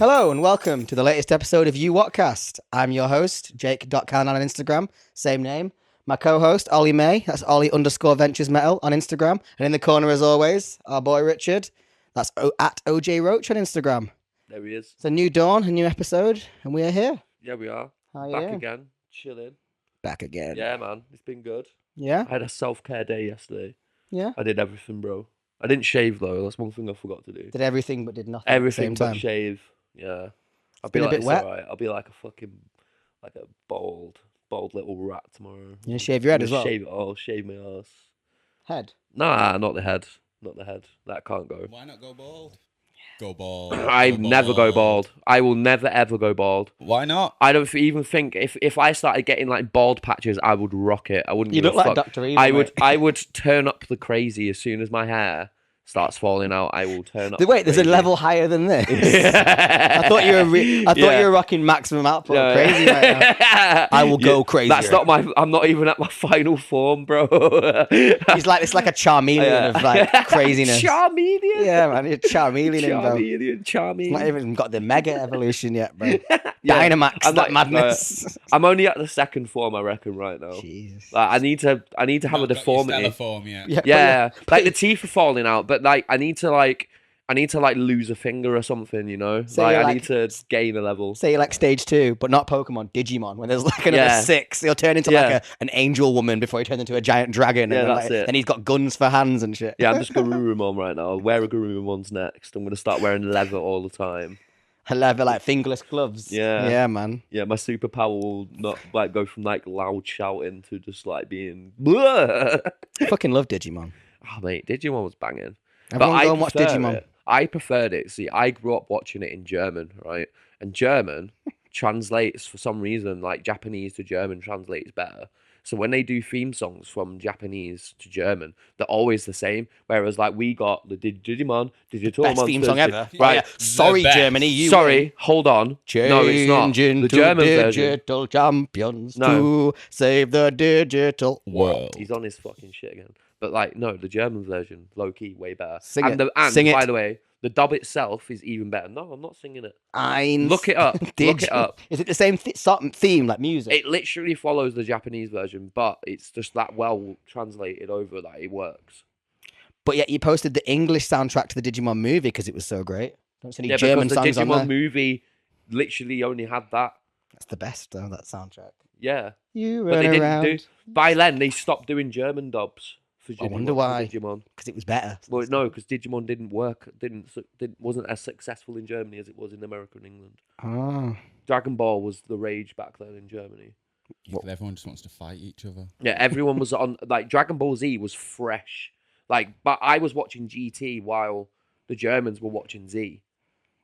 Hello and welcome to the latest episode of UWotCast. I'm your host, Jake.Can on Instagram, same name. My co-host, Ollie May, that's Ollie_Ventures Metal on Instagram. And in the corner, as always, our boy Richard, that's at OJ Roach on Instagram. There he is. It's a new dawn, a new episode, and we are here. Yeah, we are. How you Back doing? again, chilling. Back again. Yeah, man, it's been good. Yeah? I had a self-care day yesterday. Yeah? I did everything, bro. I didn't shave, though. That's one thing I forgot to do. Did everything but did nothing Everything at the same but time. shave. Yeah. I'll been be a like, bit wet. Alright. I'll be like a fucking, like a bald little rat tomorrow. You gonna shave your head as well? Shave it all, shave my ass. Head? Nah, not the head. Not the head. That can't go. Why not go bald? Go bald. I never go bald. I will never ever go bald. Why not? I don't even think if I started getting like bald patches, I would rock it. I wouldn't. You give look a like fuck. Dr. Evil, I would. mate. I would turn up the crazy as soon as my hair starts falling out. I will turn up. Wait, there's a crazy. level higher than this. I thought you were. I thought you were rocking maximum output. No. Crazy right now. I will go crazy. That's not my. I'm not even at my final form, bro. He's like it's like a charmeleon of like craziness. Charmeleon. Yeah, man, you're charmeleon, bro. Charmeleon. It's not even got the mega evolution yet, bro. Yeah. Dynamax, I'm that like, madness. I'm only at the second form, I reckon, right now. Jesus. Like, I need to have a Not got your deformity. stellar form yet. Yeah, like the teeth are falling out, but like I need to lose a finger or something, you know. So like you're I like- need to gain a level. Say like stage 2, but not Pokemon, Digimon. When there's like another 6, he'll turn into like an angel woman before he turns into a giant dragon. Yeah, and then, that's like, it. Then he's got guns for hands and shit. Yeah, I'm just Garurumon right now. I'll wear a Garurumon's next. I'm gonna start wearing leather all the time. I love it, like fingerless gloves. Yeah. Yeah, man. Yeah, my superpower will not like go from like loud shouting to just like being. Oh I fucking love Digimon. mate, Digimon was banging. Everyone go and watch prefer Digimon. it. I preferred it. See, I grew up watching it in German, right? And German translates for some reason, like Japanese to German translates better. So when they do theme songs from Japanese to German, they're always the same. Whereas like we got the Digimon, Digital Best Monsters. theme song ever. Right. Yeah. Sorry, best. Germany. You Sorry, hold on. No, it's not. Changing The to German version. digital champions No. to save the digital World. He's on his fucking shit again. But like, no, the German version, low key, way better. Sing and it. And Sing by it. the way, the dub itself is even better. No, I'm not singing it. Eins. Look it up. Look it up. Is it the same sort of theme, like music? It literally follows the Japanese version, but it's just that well translated over that it works. But yet you posted the English soundtrack to the Digimon movie because it was so great. Don't see any Yeah, German because the songs on Digimon there. movie literally only had that. That's the best, though, that soundtrack. Yeah. You But run they didn't around do. By then, they stopped doing German dubs for Digimon. I wonder why. Digimon. because it was better. Well, no, because Digimon didn't work. Wasn't as successful in Germany as it was in America and England. Oh. Dragon Ball was the rage back then in Germany. Everyone just wants to fight each other. Yeah, everyone was on like Dragon Ball Z was fresh. Like, but I was watching GT while the Germans were watching Z.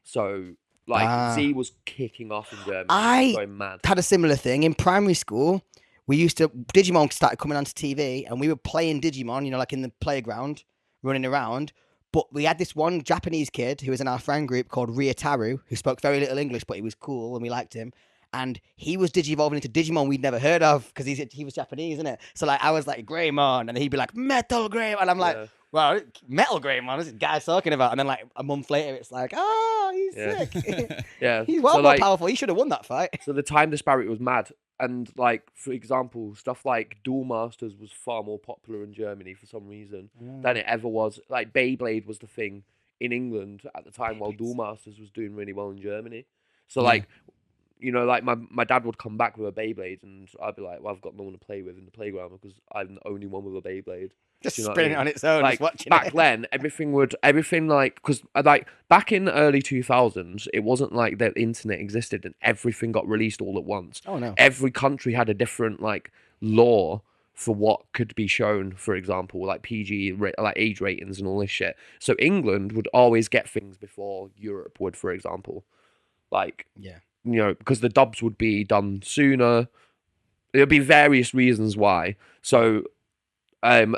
So like Z was kicking off in Germany. I- Going mad. Had a similar thing in primary school. We used to Digimon started coming onto TV, and we were playing Digimon, you know, like in the playground, running around. But we had this one Japanese kid who was in our friend group called Ryutaru, who spoke very little English, but he was cool and we liked him. And he was digivolving into Digimon we'd never heard of because he was Japanese, isn't it? So like I was like Greymon, and he'd be like Metal Greymon, and I'm like, Yeah. well, Metal Greymon, what's this guy talking about? And then like a month later, it's like, oh, he's Yeah. sick. Yeah. He's well So, more like, powerful. He should have won that fight. So the time disparity was mad. And like, for example, stuff like Duel Masters was far more popular in Germany for some reason than it ever was. Like Beyblade was the thing in England at the time, while Duel Masters was doing really well in Germany. So like, you know, like my dad would come back with a Beyblade, and I'd be like, well, I've got no one to play with in the playground because I'm the only one with a Beyblade. Just Do you know what I spinning mean? on its own, Like just watching back it. then, everything like, because like back in the early 2000s, it wasn't like the internet existed and everything got released all at once. Oh no. Every country had a different like law for what could be shown, for example, like PG, like age ratings and all this shit. So England would always get things before Europe would, for example. Like, Yeah. you know, because the dubs would be done sooner. There'd be various reasons why. So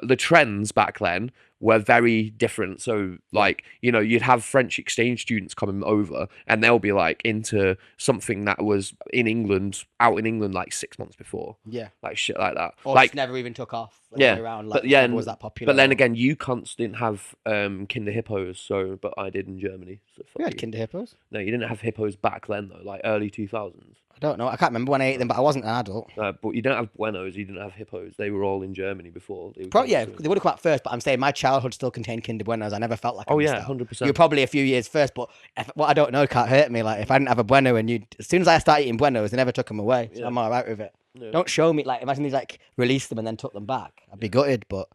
the trends back then were very different. So, like, you know, you'd have French exchange students coming over and they'll be like into something that was out in England like 6 months before. Yeah. Like shit like that. Or Like, just never even took off. yeah. Around, but like, yeah, never was that popular. But then again, you cunts didn't have Kinder Hippos, but I did in Germany. So fuck we had you. Kinder Hippos. No, you didn't have hippos back then though, like early 2000s. I don't know. I can't remember when I ate them, but I wasn't an adult. But you don't have Buenos, you didn't have hippos. They were all in Germany before. They Yeah, they would have come out first, but I'm saying my childhood still contained Kinder Buenos. I never felt like I missed out. 100%. You were probably a few years first, but what I don't know can't hurt me. Like, if I didn't have a Bueno and as soon as I started eating Buenos, they never took them away. So I'm all right with it. Yeah. Don't show me, like, imagine they like released them and then took them back. I'd be gutted, but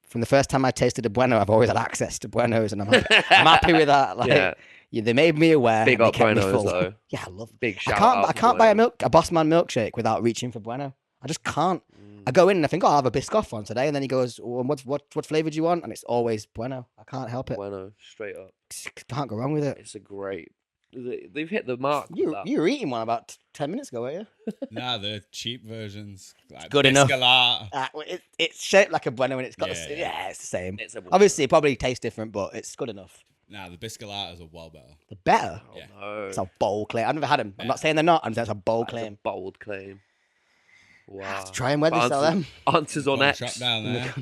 from the first time I tasted a Bueno, I've always had access to Buenos, and I'm happy with that. Like, they made me aware. Big and up they kept me Buenos full. though. Yeah, I love them. Big shout out. I can't buy a Boss Man milkshake without reaching for Bueno. I just can't. I go in and I think, I'll have a Biscoff one today, and then he goes, well, what flavour do you want? And it's always Bueno. I can't help it. Bueno, straight up. Can't go wrong with it. It's a great. They've hit the mark. You were eating one about 10 minutes ago, weren't you? Nah, the cheap versions. Like Good enough. Biscolata. It's shaped like a Bueno, and it's got it's the same. Obviously, it probably tastes different, but it's good enough. Nah, the Biscolatas are well better. The better? Oh, Yeah. no. It's a bold claim. I've never had them. I'm not saying they're not. I'm saying it's a bold claim. A bold claim. Wow. I have to try and where they sell them. Answers on Got a X. shop down there.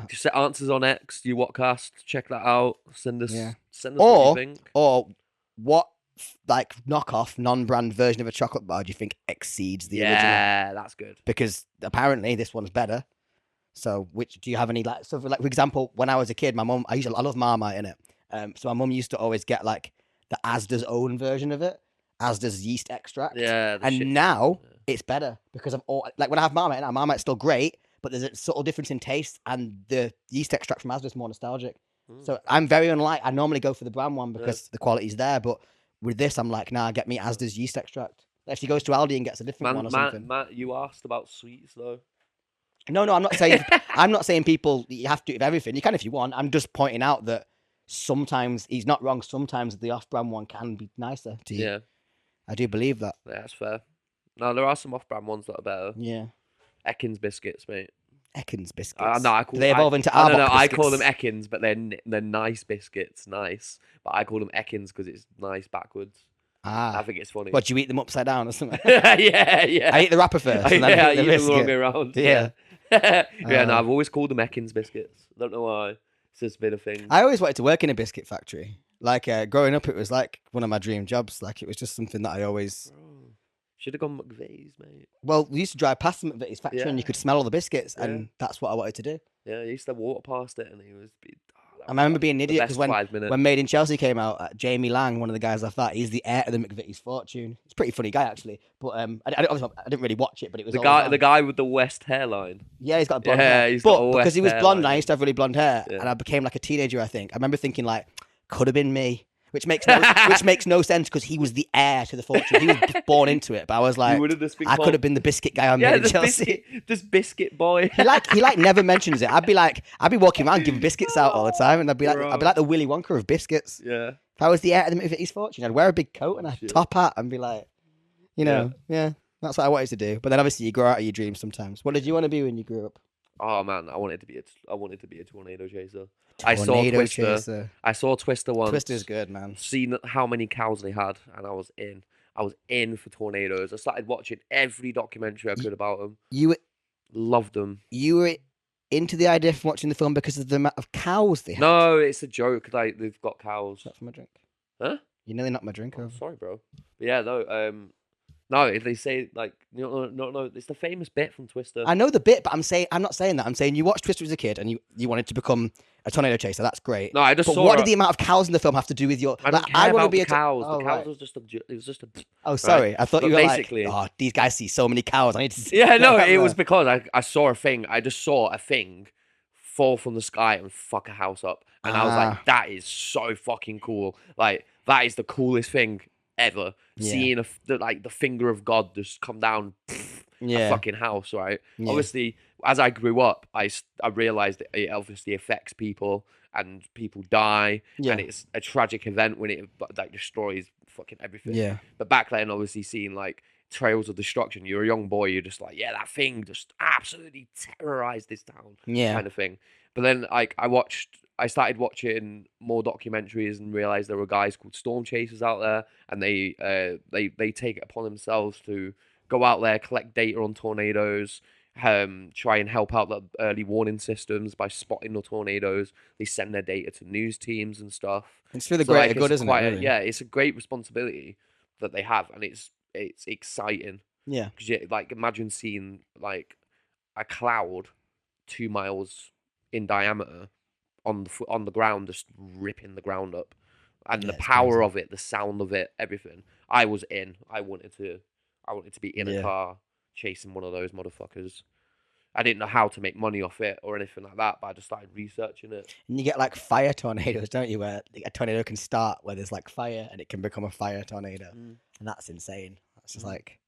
Just set answers on X. UWotCast. Check that out. Send us. Yeah. Send us what you think. Or what, like, knockoff, non-brand version of a chocolate bar do you think exceeds the original? Yeah, that's good. Because apparently this one's better. So, do you have any, like, so for example, when I was a kid, my mum, I love Marmite in it. So my mum used to always get like the Asda's own version of it, Asda's yeast extract. Yeah. And now it's better because of like when I have Marmite, now Marmite's still great, but there's a subtle difference in taste, and the yeast extract from Asda's more nostalgic. So I'm very unlike. I normally go for the brown one because the quality's there, but with this, I'm like, nah, get me Asda's yeast extract. If she goes to Aldi and gets a different one or something. Matt, you asked about sweets though. No, I'm not saying. I'm not saying people you have to with everything. You can if you want. I'm just pointing out that sometimes he's not wrong. Sometimes the off-brand one can be nicer to you. Yeah, I do believe that. yeah, that's fair. No, there are some off-brand ones that are better. Yeah, Ekins biscuits, mate. Ekins biscuits. No, I call Do they evolve into No, Arbok I call them biscuits? Ekins, but they're nice biscuits, nice. But I call them Ekins because it's nice backwards. I think it's funny. What, do you eat them upside down or something? yeah. I eat the wrapper first. And then yeah, I eat the you the wrong biscuit. way around. Yeah. Yeah, no, I've always called them Ekins biscuits. Don't know why. It's just been a thing. I always wanted to work in a biscuit factory. Like growing up, it was like one of my dream jobs. Like it was just something that I always. Should have gone McVeigh's, mate. Well, we used to drive past the McVitie's factory, and you could smell all the biscuits, and that's what I wanted to do. Yeah, I used to walk past it, and he was. I remember being an idiot because when 5 minutes. when Made in Chelsea came out, Jamie Lang, one of the guys I thought he's the heir to the McVitie's fortune. He's a pretty funny guy actually, but obviously I didn't really watch it, but it was the guy with the West hairline. Yeah, he's got blonde hair. He's got a because he was West blonde, and I hairline. used to have really blonde hair, Yeah. and I became like a teenager. I think I remember thinking like, could have been me. Which makes no sense because he was the heir to the fortune. He was born into it. But I was like, I could have been the biscuit guy on Made in Chelsea. This biscuit boy. He never mentions it. I'd be walking around giving biscuits out all the time, and I'd be like the Willy Wonka of biscuits. Yeah. If I was the heir to the McVitie's fortune, I'd wear a big coat and a top hat and be like, yeah, that's what I wanted to do. But then obviously you grow out of your dreams sometimes. What did you want to be when you grew up? Oh man, I wanted to be a tornado chaser. Tornado chaser. I saw Twister once. Twister's good, man. Seen how many cows they had, and I was in for tornadoes. I started watching every documentary I could about them. Loved them. You were into the idea of watching the film because of the amount of cows they had. No, it's a joke. Like they've got cows. Not for my drink. Huh? You nearly knocked my drink Oh, over. sorry, bro. But yeah, no. No, if they say like no, it's the famous bit from Twister. I know the bit, but I'm not saying that. I'm saying you watched Twister as a kid and you wanted to become a tornado chaser. That's great. No, I just but saw. what did the amount of cows in the film have to do with your? I don't care I want about to be the a cows. Oh, the cows right. was just a. It was just a. Oh, sorry. Right. I thought But you were basically, like, oh, these guys see so many cows. I need to see. Yeah, no, it was because I saw a thing. I just saw a thing fall from the sky and fuck a house up, and I was like, that is so fucking cool. Like that is the coolest thing ever. Yeah. Seeing the finger of God just come down. A fucking house, right? Yeah. Obviously, as I grew up, I realized that it obviously affects people and people die, and it's a tragic event when it like destroys fucking everything. Yeah. But back then, obviously, seeing like Trails of Destruction. You're a young boy. You're just like, yeah, that thing just absolutely terrorized this town, Yeah. kind of thing. But then, like, I started watching more documentaries and realized there were guys called storm chasers out there, and they take it upon themselves to go out there, collect data on tornadoes, try and help out the early warning systems by spotting the tornadoes. They send their data to news teams and stuff. It's for the So, greater like, good, it's isn't it? quite Really? yeah, it's a great responsibility that they have, and it's exciting Yeah. because like imagine seeing like a cloud 2 miles in diameter on the ground, just ripping the ground up, and Yeah, the it's power crazy. of it, the sound of it, everything. I was in. I wanted to be in a Yeah. car chasing one of those motherfuckers. I didn't know how to make money off it or anything like that, but I just started researching it. And you get like fire tornadoes, don't you? Where a tornado can start where there's like fire, and it can become a fire tornado, and that's insane. That's just like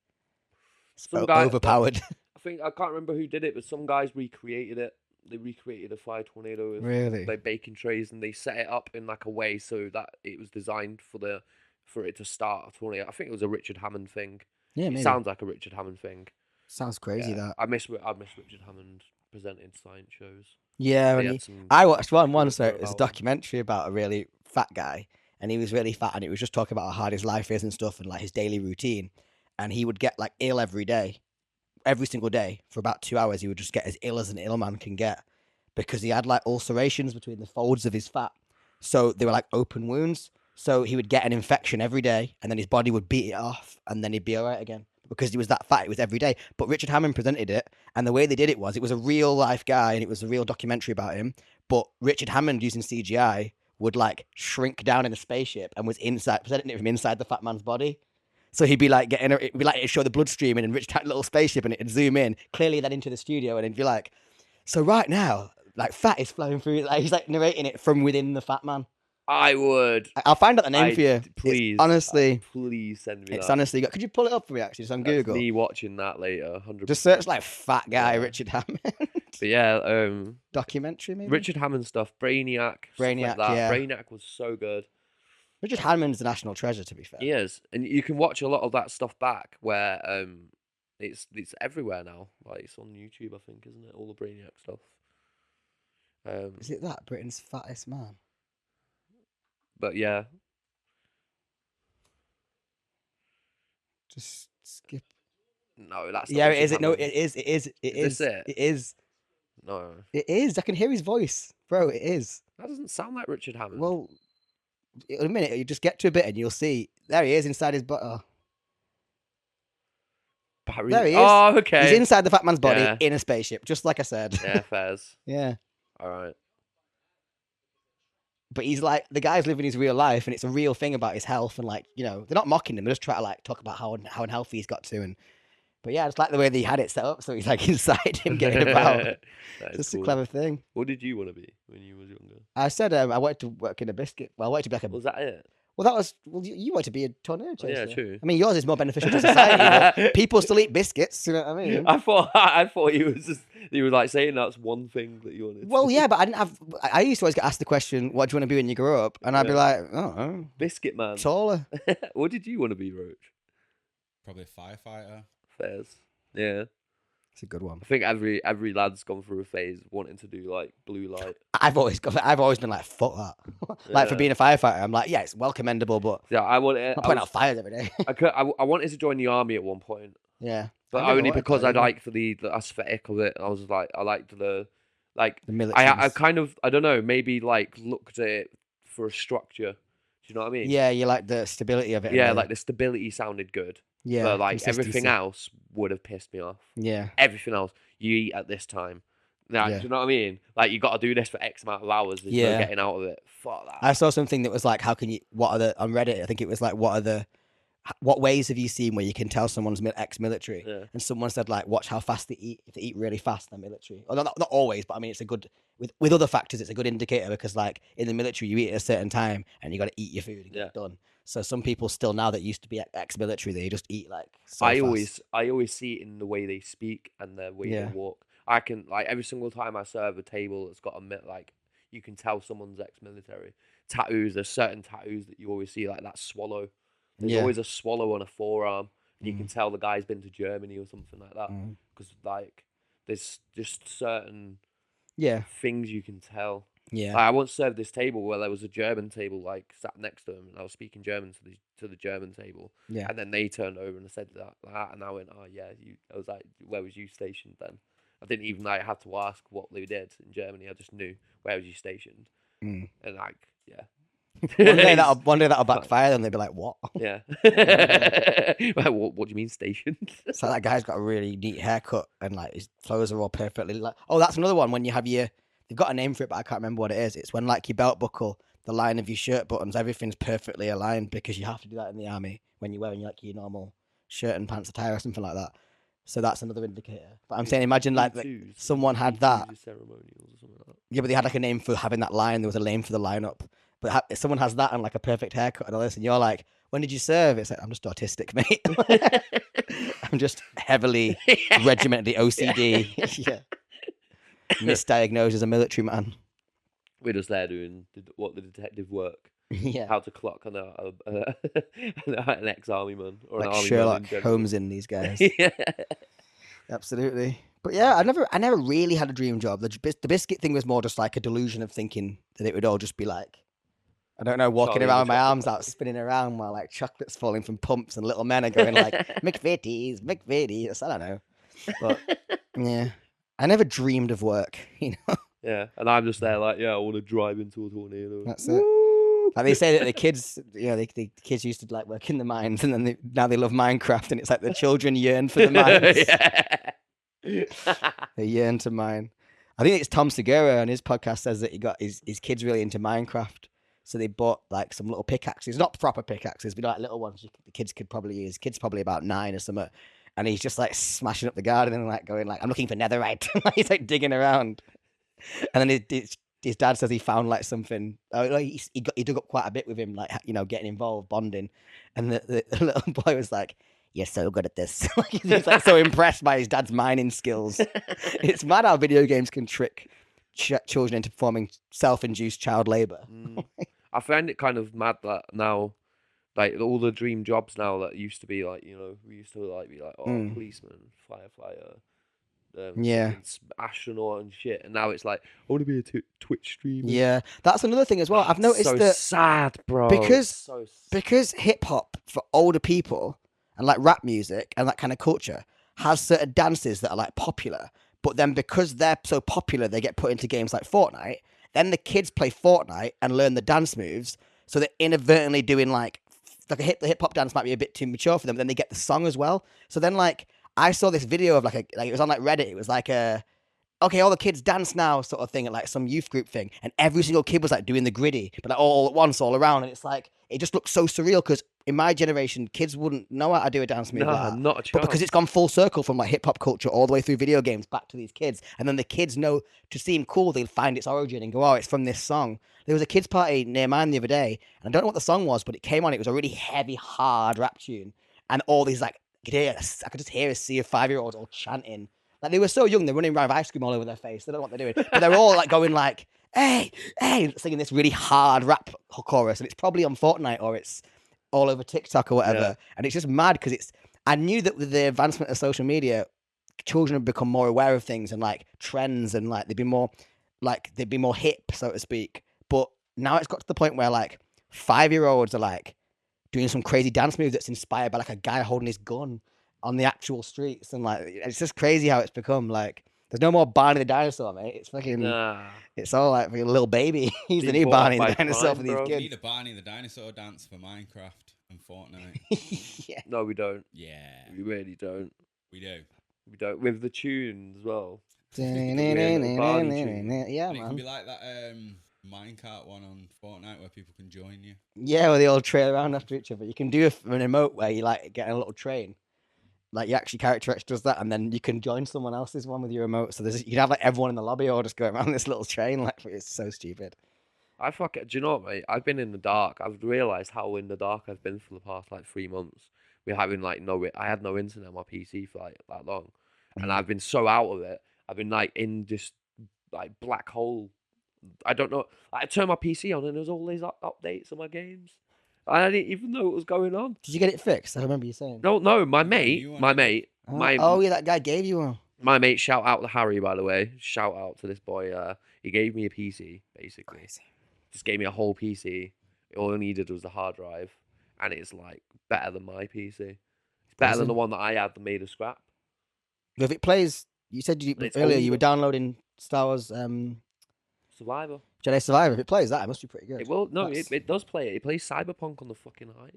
Some guy, overpowered. I think I can't remember who did it, but some guys recreated it. They recreated a fire tornado with Really? like baking trays, and they set it up in like a way so that it was designed for it to start a tornado. I think it was a Richard Hammond thing. Yeah, It maybe. sounds like a Richard Hammond thing. Sounds crazy Yeah. that. I miss Richard Hammond presenting science shows. Yeah, They and had some I watched one cool once where info it was a about him. documentary about a really fat guy, and he was really fat, and it was just talking about how hard his life is and stuff, and like his daily routine, and he would get like ill every day, every single day for about 2 hours. He would just get as ill as an ill man can get because he had like ulcerations between the folds of his fat, so they were like open wounds. So he would get an infection every day, and then his body would beat it off, and then he'd be all right again because he was that fat. It was every day. But Richard Hammond presented it, and the way they did it was a real life guy, and it was a real documentary about him. But Richard Hammond using CGI would like shrink down in a spaceship and was inside, presenting it from inside the fat man's body. So he'd be like it'd be like it'd show the blood streaming, and Richard had a little spaceship, and it'd zoom in clearly then into the studio, and it'd be like, so right now, like fat is flowing through. Like he's like narrating it from within the fat man. I would. I'll find out the name for you. Please, Honestly, please send me it's that. honestly. Could you pull it up for me actually, just on That's Google? me watching that later. 100%. Just search like fat guy Yeah. Richard Hammond But yeah, documentary maybe. Richard Hammond stuff, Brainiac, stuff like Brainiac, that. yeah. Brainiac was so good. Richard Hammond's a national treasure, to be fair. He is, and you can watch a lot of that stuff back where it's everywhere now. Like it's on YouTube, I think, isn't it? All the Brainiac stuff. Is it that Britain's fattest man? But yeah, Just skip. no, that's not Yeah, it Richard is. No, Hammond. it is. It is. It Is is. this it? It is. No, It is. I can hear his voice, bro. It is. that doesn't sound like Richard Hammond. Well, in a minute, you just get to a bit and you'll see. There he is inside his body. Barry... There he is. Oh, okay. He's inside the fat man's body Yeah. in a spaceship, just like I said. Yeah, fairs. Yeah. All right. But he's like, the guy's living his real life, and it's a real thing about his health, and like, you know, they're not mocking him, they're just trying to like talk about how unhealthy he's got to, and but yeah, I just like the way that he had it set up, so he's like inside him getting about. That It's is just cool. a clever thing. What did you want to be when you was younger? I said I wanted to work in a biscuit. Well, I wanted to be like a. Was that it? Well, that was. Well, you wanted to be a tornado Oh, yeah, chaser. true. I mean, yours is more beneficial to society. But people still eat biscuits. You know what I mean? I thought you were like saying that's one thing that you wanted. Well, yeah, but I didn't have. I used to always get asked the question, "What do you want to be when you grow up?" And I'd be Yeah. like, "Oh, Biscuit man. taller." What did you want to be, Roach? Probably firefighter. Fairs. Yeah. It's a good one. I think every lad's gone through a phase wanting to do like blue light. I've always been like, "Fuck that." Like for Yeah. being a firefighter, I'm like, yeah, it's well commendable, but Yeah, I wanted. I'm not putting out fires every day. I wanted to join the army at one point, Yeah, but I never only wanted because that I either. liked the aesthetic of it. I was like, I liked the like. The military. I kind of I don't know, maybe like looked at it for a structure. Do you know what I mean? Yeah, you like the stability of it. Yeah, and like the stability sounded good. yeah, But like everything consistency. else would have pissed me off. Yeah, Everything else, you eat at this time. Now, Yeah. do you know what I mean? Like you got to do this for X amount of hours. There's no Yeah. getting out of it. Fuck that. I saw something that was like, how can you? What are the on Reddit? I think it was like, what ways have you seen where you can tell someone's ex-military? Yeah. And someone said like, watch how fast they eat. If they eat really fast, they're military. Well, not always, but I mean, it's a good with other factors. It's a good indicator because like in the military, you eat at a certain time and you got to eat your food and get it done. So some people still now that used to be ex-military, they just eat like. So I fast. always see it in the way they speak and the way Yeah. they walk. I can like every single time I serve a table that's got like you can tell someone's ex-military. Tattoos, there's certain tattoos that you always see like that swallow. There's Yeah. always a swallow on a forearm. You can tell the guy's been to Germany or something like that, because like there's just certain things you can tell. Yeah. Like, I once served this table where there was a German table like sat next to him, and I was speaking German to the German table. Yeah. And then they turned over and said that, and I went, "Oh yeah, you." I was like, "Where was you stationed then?" I didn't even like have to ask what they did in Germany. I just knew where was you stationed, and like, yeah. one day that'll backfire, and they'll be like, "What?" Yeah. Like, what do you mean stationed? So that guy's got a really neat haircut, and like his clothes are all perfectly like. Oh, that's another one when you have your. They've got a name for it, but I can't remember what it is. It's when like your belt buckle, the line of your shirt buttons, everything's perfectly aligned, because you have to do that in the army when you're wearing like your normal shirt and pants attire or something like that. So that's another indicator. But I'm saying, imagine like someone had that. Ceremonials or something like that. Yeah, but they had like a name for having that line. There was a name for the lineup. But if someone has that and like a perfect haircut and all this, and you're like, "When did you serve?" It's like, "I'm just autistic, mate. I'm just heavily regimented OCD." Yeah. Misdiagnosed as a military man. We're just there doing what the detective work. Yeah. How to clock on an ex-army man or Like an army Sherlock man in general. Holmes in these guys. Yeah. Absolutely. But yeah, I never really had a dream job. The biscuit thing was more just like a delusion of thinking that it would all just be like, I don't know, walking Charlie and around the with my Chocolate arms out, Factory. spinning around while like chocolate's falling from pumps and little men are going like, McVitie's. I don't know. But yeah, I never dreamed of work, you know? Yeah, and I'm just there like, yeah, I want to drive into a tornado. That's it. Like they say that the kids, the kids used to like work in the mines, and then now they love Minecraft, and it's like the children yearn for the mines. They yearn to mine. I think it's Tom Segura on his podcast says that he got his kids really into Minecraft. So they bought like some little pickaxes, not proper pickaxes, but like little ones the kids could probably use. Kid's probably about 9 or something. And he's just like smashing up the garden and like going like, "I'm looking for netherite." He's like digging around. And then his dad says he found like something. He dug up quite a bit with him, like, you know, getting involved, bonding. And the little boy was like, "You're so good at this." He's like so impressed by his dad's mining skills. It's mad how video games can trick children into performing self-induced child labor. I find it kind of mad that now, like all the dream jobs now that used to be like, you know, we used to like be like, policeman, firefighter, astronaut and shit, and now it's like, I want to be a Twitch streamer. Yeah, that's another thing as well. I've noticed so that sad, bro. Because hip hop for older people and like rap music and that kind of culture has certain dances that are like popular, but then because they're so popular, they get put into games like Fortnite. Then the kids play Fortnite and learn the dance moves, so they're inadvertently doing like the hip hop dance might be a bit too mature for them. But then they get the song as well. So then like I saw this video of like it was on like Reddit. It was like okay, all the kids dance now sort of thing at like some youth group thing, and every single kid was like doing the griddy, but like all at once, all around, and it's like it just looks so surreal because in my generation, kids wouldn't know how to do a dance move like that. Not a chance. But because it's gone full circle from like hip hop culture all the way through video games back to these kids, and then the kids know to seem cool, they'll find its origin and go, "Oh, it's from this song." There was a kids party near mine the other day, and I don't know what the song was, but it came on. It was a really heavy, hard rap tune, and all these like I could just hear a sea of 5-year-olds all chanting. Like they were so young, they're running around with ice cream all over their face. They don't know what they're doing, but they're all like going like, "Hey, hey," singing this really hard rap chorus, and it's probably on Fortnite or it's all over TikTok or whatever. Yeah. And it's just mad because I knew that with the advancement of social media, children have become more aware of things and like trends, and like they'd be more hip, so to speak. But now it's got to the point where like 5-year-olds are like doing some crazy dance move that's inspired by like a guy holding his gun on the actual streets, and like it's just crazy how it's become. Like there's no more Barney the dinosaur, mate. It's fucking it's all like a little baby. He's the new Barney the dinosaur for these kids. We need a Barney the dinosaur dance for Minecraft and Fortnite. Yeah. No, we don't. Yeah, We really don't. we do. We don't. With the tune as well. Yeah, And it man. can be like that minecart one on Fortnite where people can join you. Yeah, where they all trail around after each other. You can do an emote where you like get in a little train. Like your character actually does that, and then you can join someone else's one with your emote. So you can have like everyone in the lobby all just go around this little train. Like it's so stupid. Do you know what, mate? I've been in the dark. I've realised how in the dark I've been for the past like 3 months. We're having like I had no internet on my PC for like that long, and I've been so out of it. I've been like in this like black hole. I don't know. I turned my PC on and there's all these updates on my games. I didn't even know what was going on. Did you get it fixed? I remember you saying. No, my you mate, want my it. mate, Oh yeah, that guy gave you one. my mate. Shout out to Harry, by the way. Shout out to this boy. He gave me a PC, basically. Crazy. Just gave me a whole PC. All I needed was the hard drive, and it's like better than my PC. It's better than the one that I had that made of scrap. If it plays, you said earlier you were older. downloading Star Wars Survivor. Jedi Survivor. If it plays that, it must be pretty good. It will. No, That's- it does play it. It plays Cyberpunk on the fucking highest.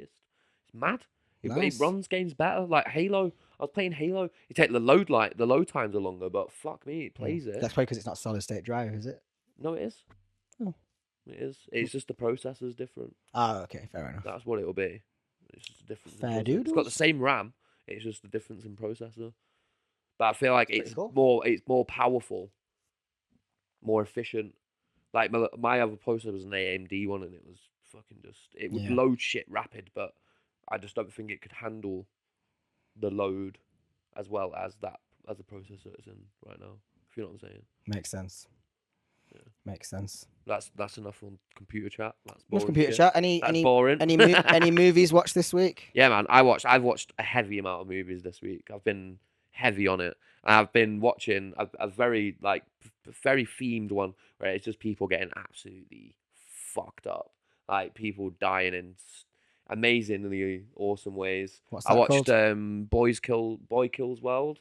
It's mad. It Nice. runs games better. Like Halo. I was playing Halo. You take the load times are longer, but fuck me, it plays it. That's probably because it's not solid state drive, is it? No, it is. Oh. It is. It's just the processor's different. Oh, okay, fair enough. That's what it'll be. It's just a difference. in Fair processor. It's got doodles. the same RAM. It's just the difference in processor. But I feel like That's it's pretty cool. more powerful, more efficient. Like my other processor was an AMD one, and it was fucking it would Yeah. load shit rapid, but I just don't think it could handle the load as well as the processor it's in right now. If you know what I'm saying. Makes sense. Yeah. Makes sense. That's enough on computer chat. That's What's boring computer shit. chat? That's boring. Any movies watched this week? Yeah, man. I've watched a heavy amount of movies this week. I've been heavy on it. I've been watching a very very themed one where it's just people getting absolutely fucked up, like people dying in amazingly awesome ways. What's I that watched called? Boy Kills World.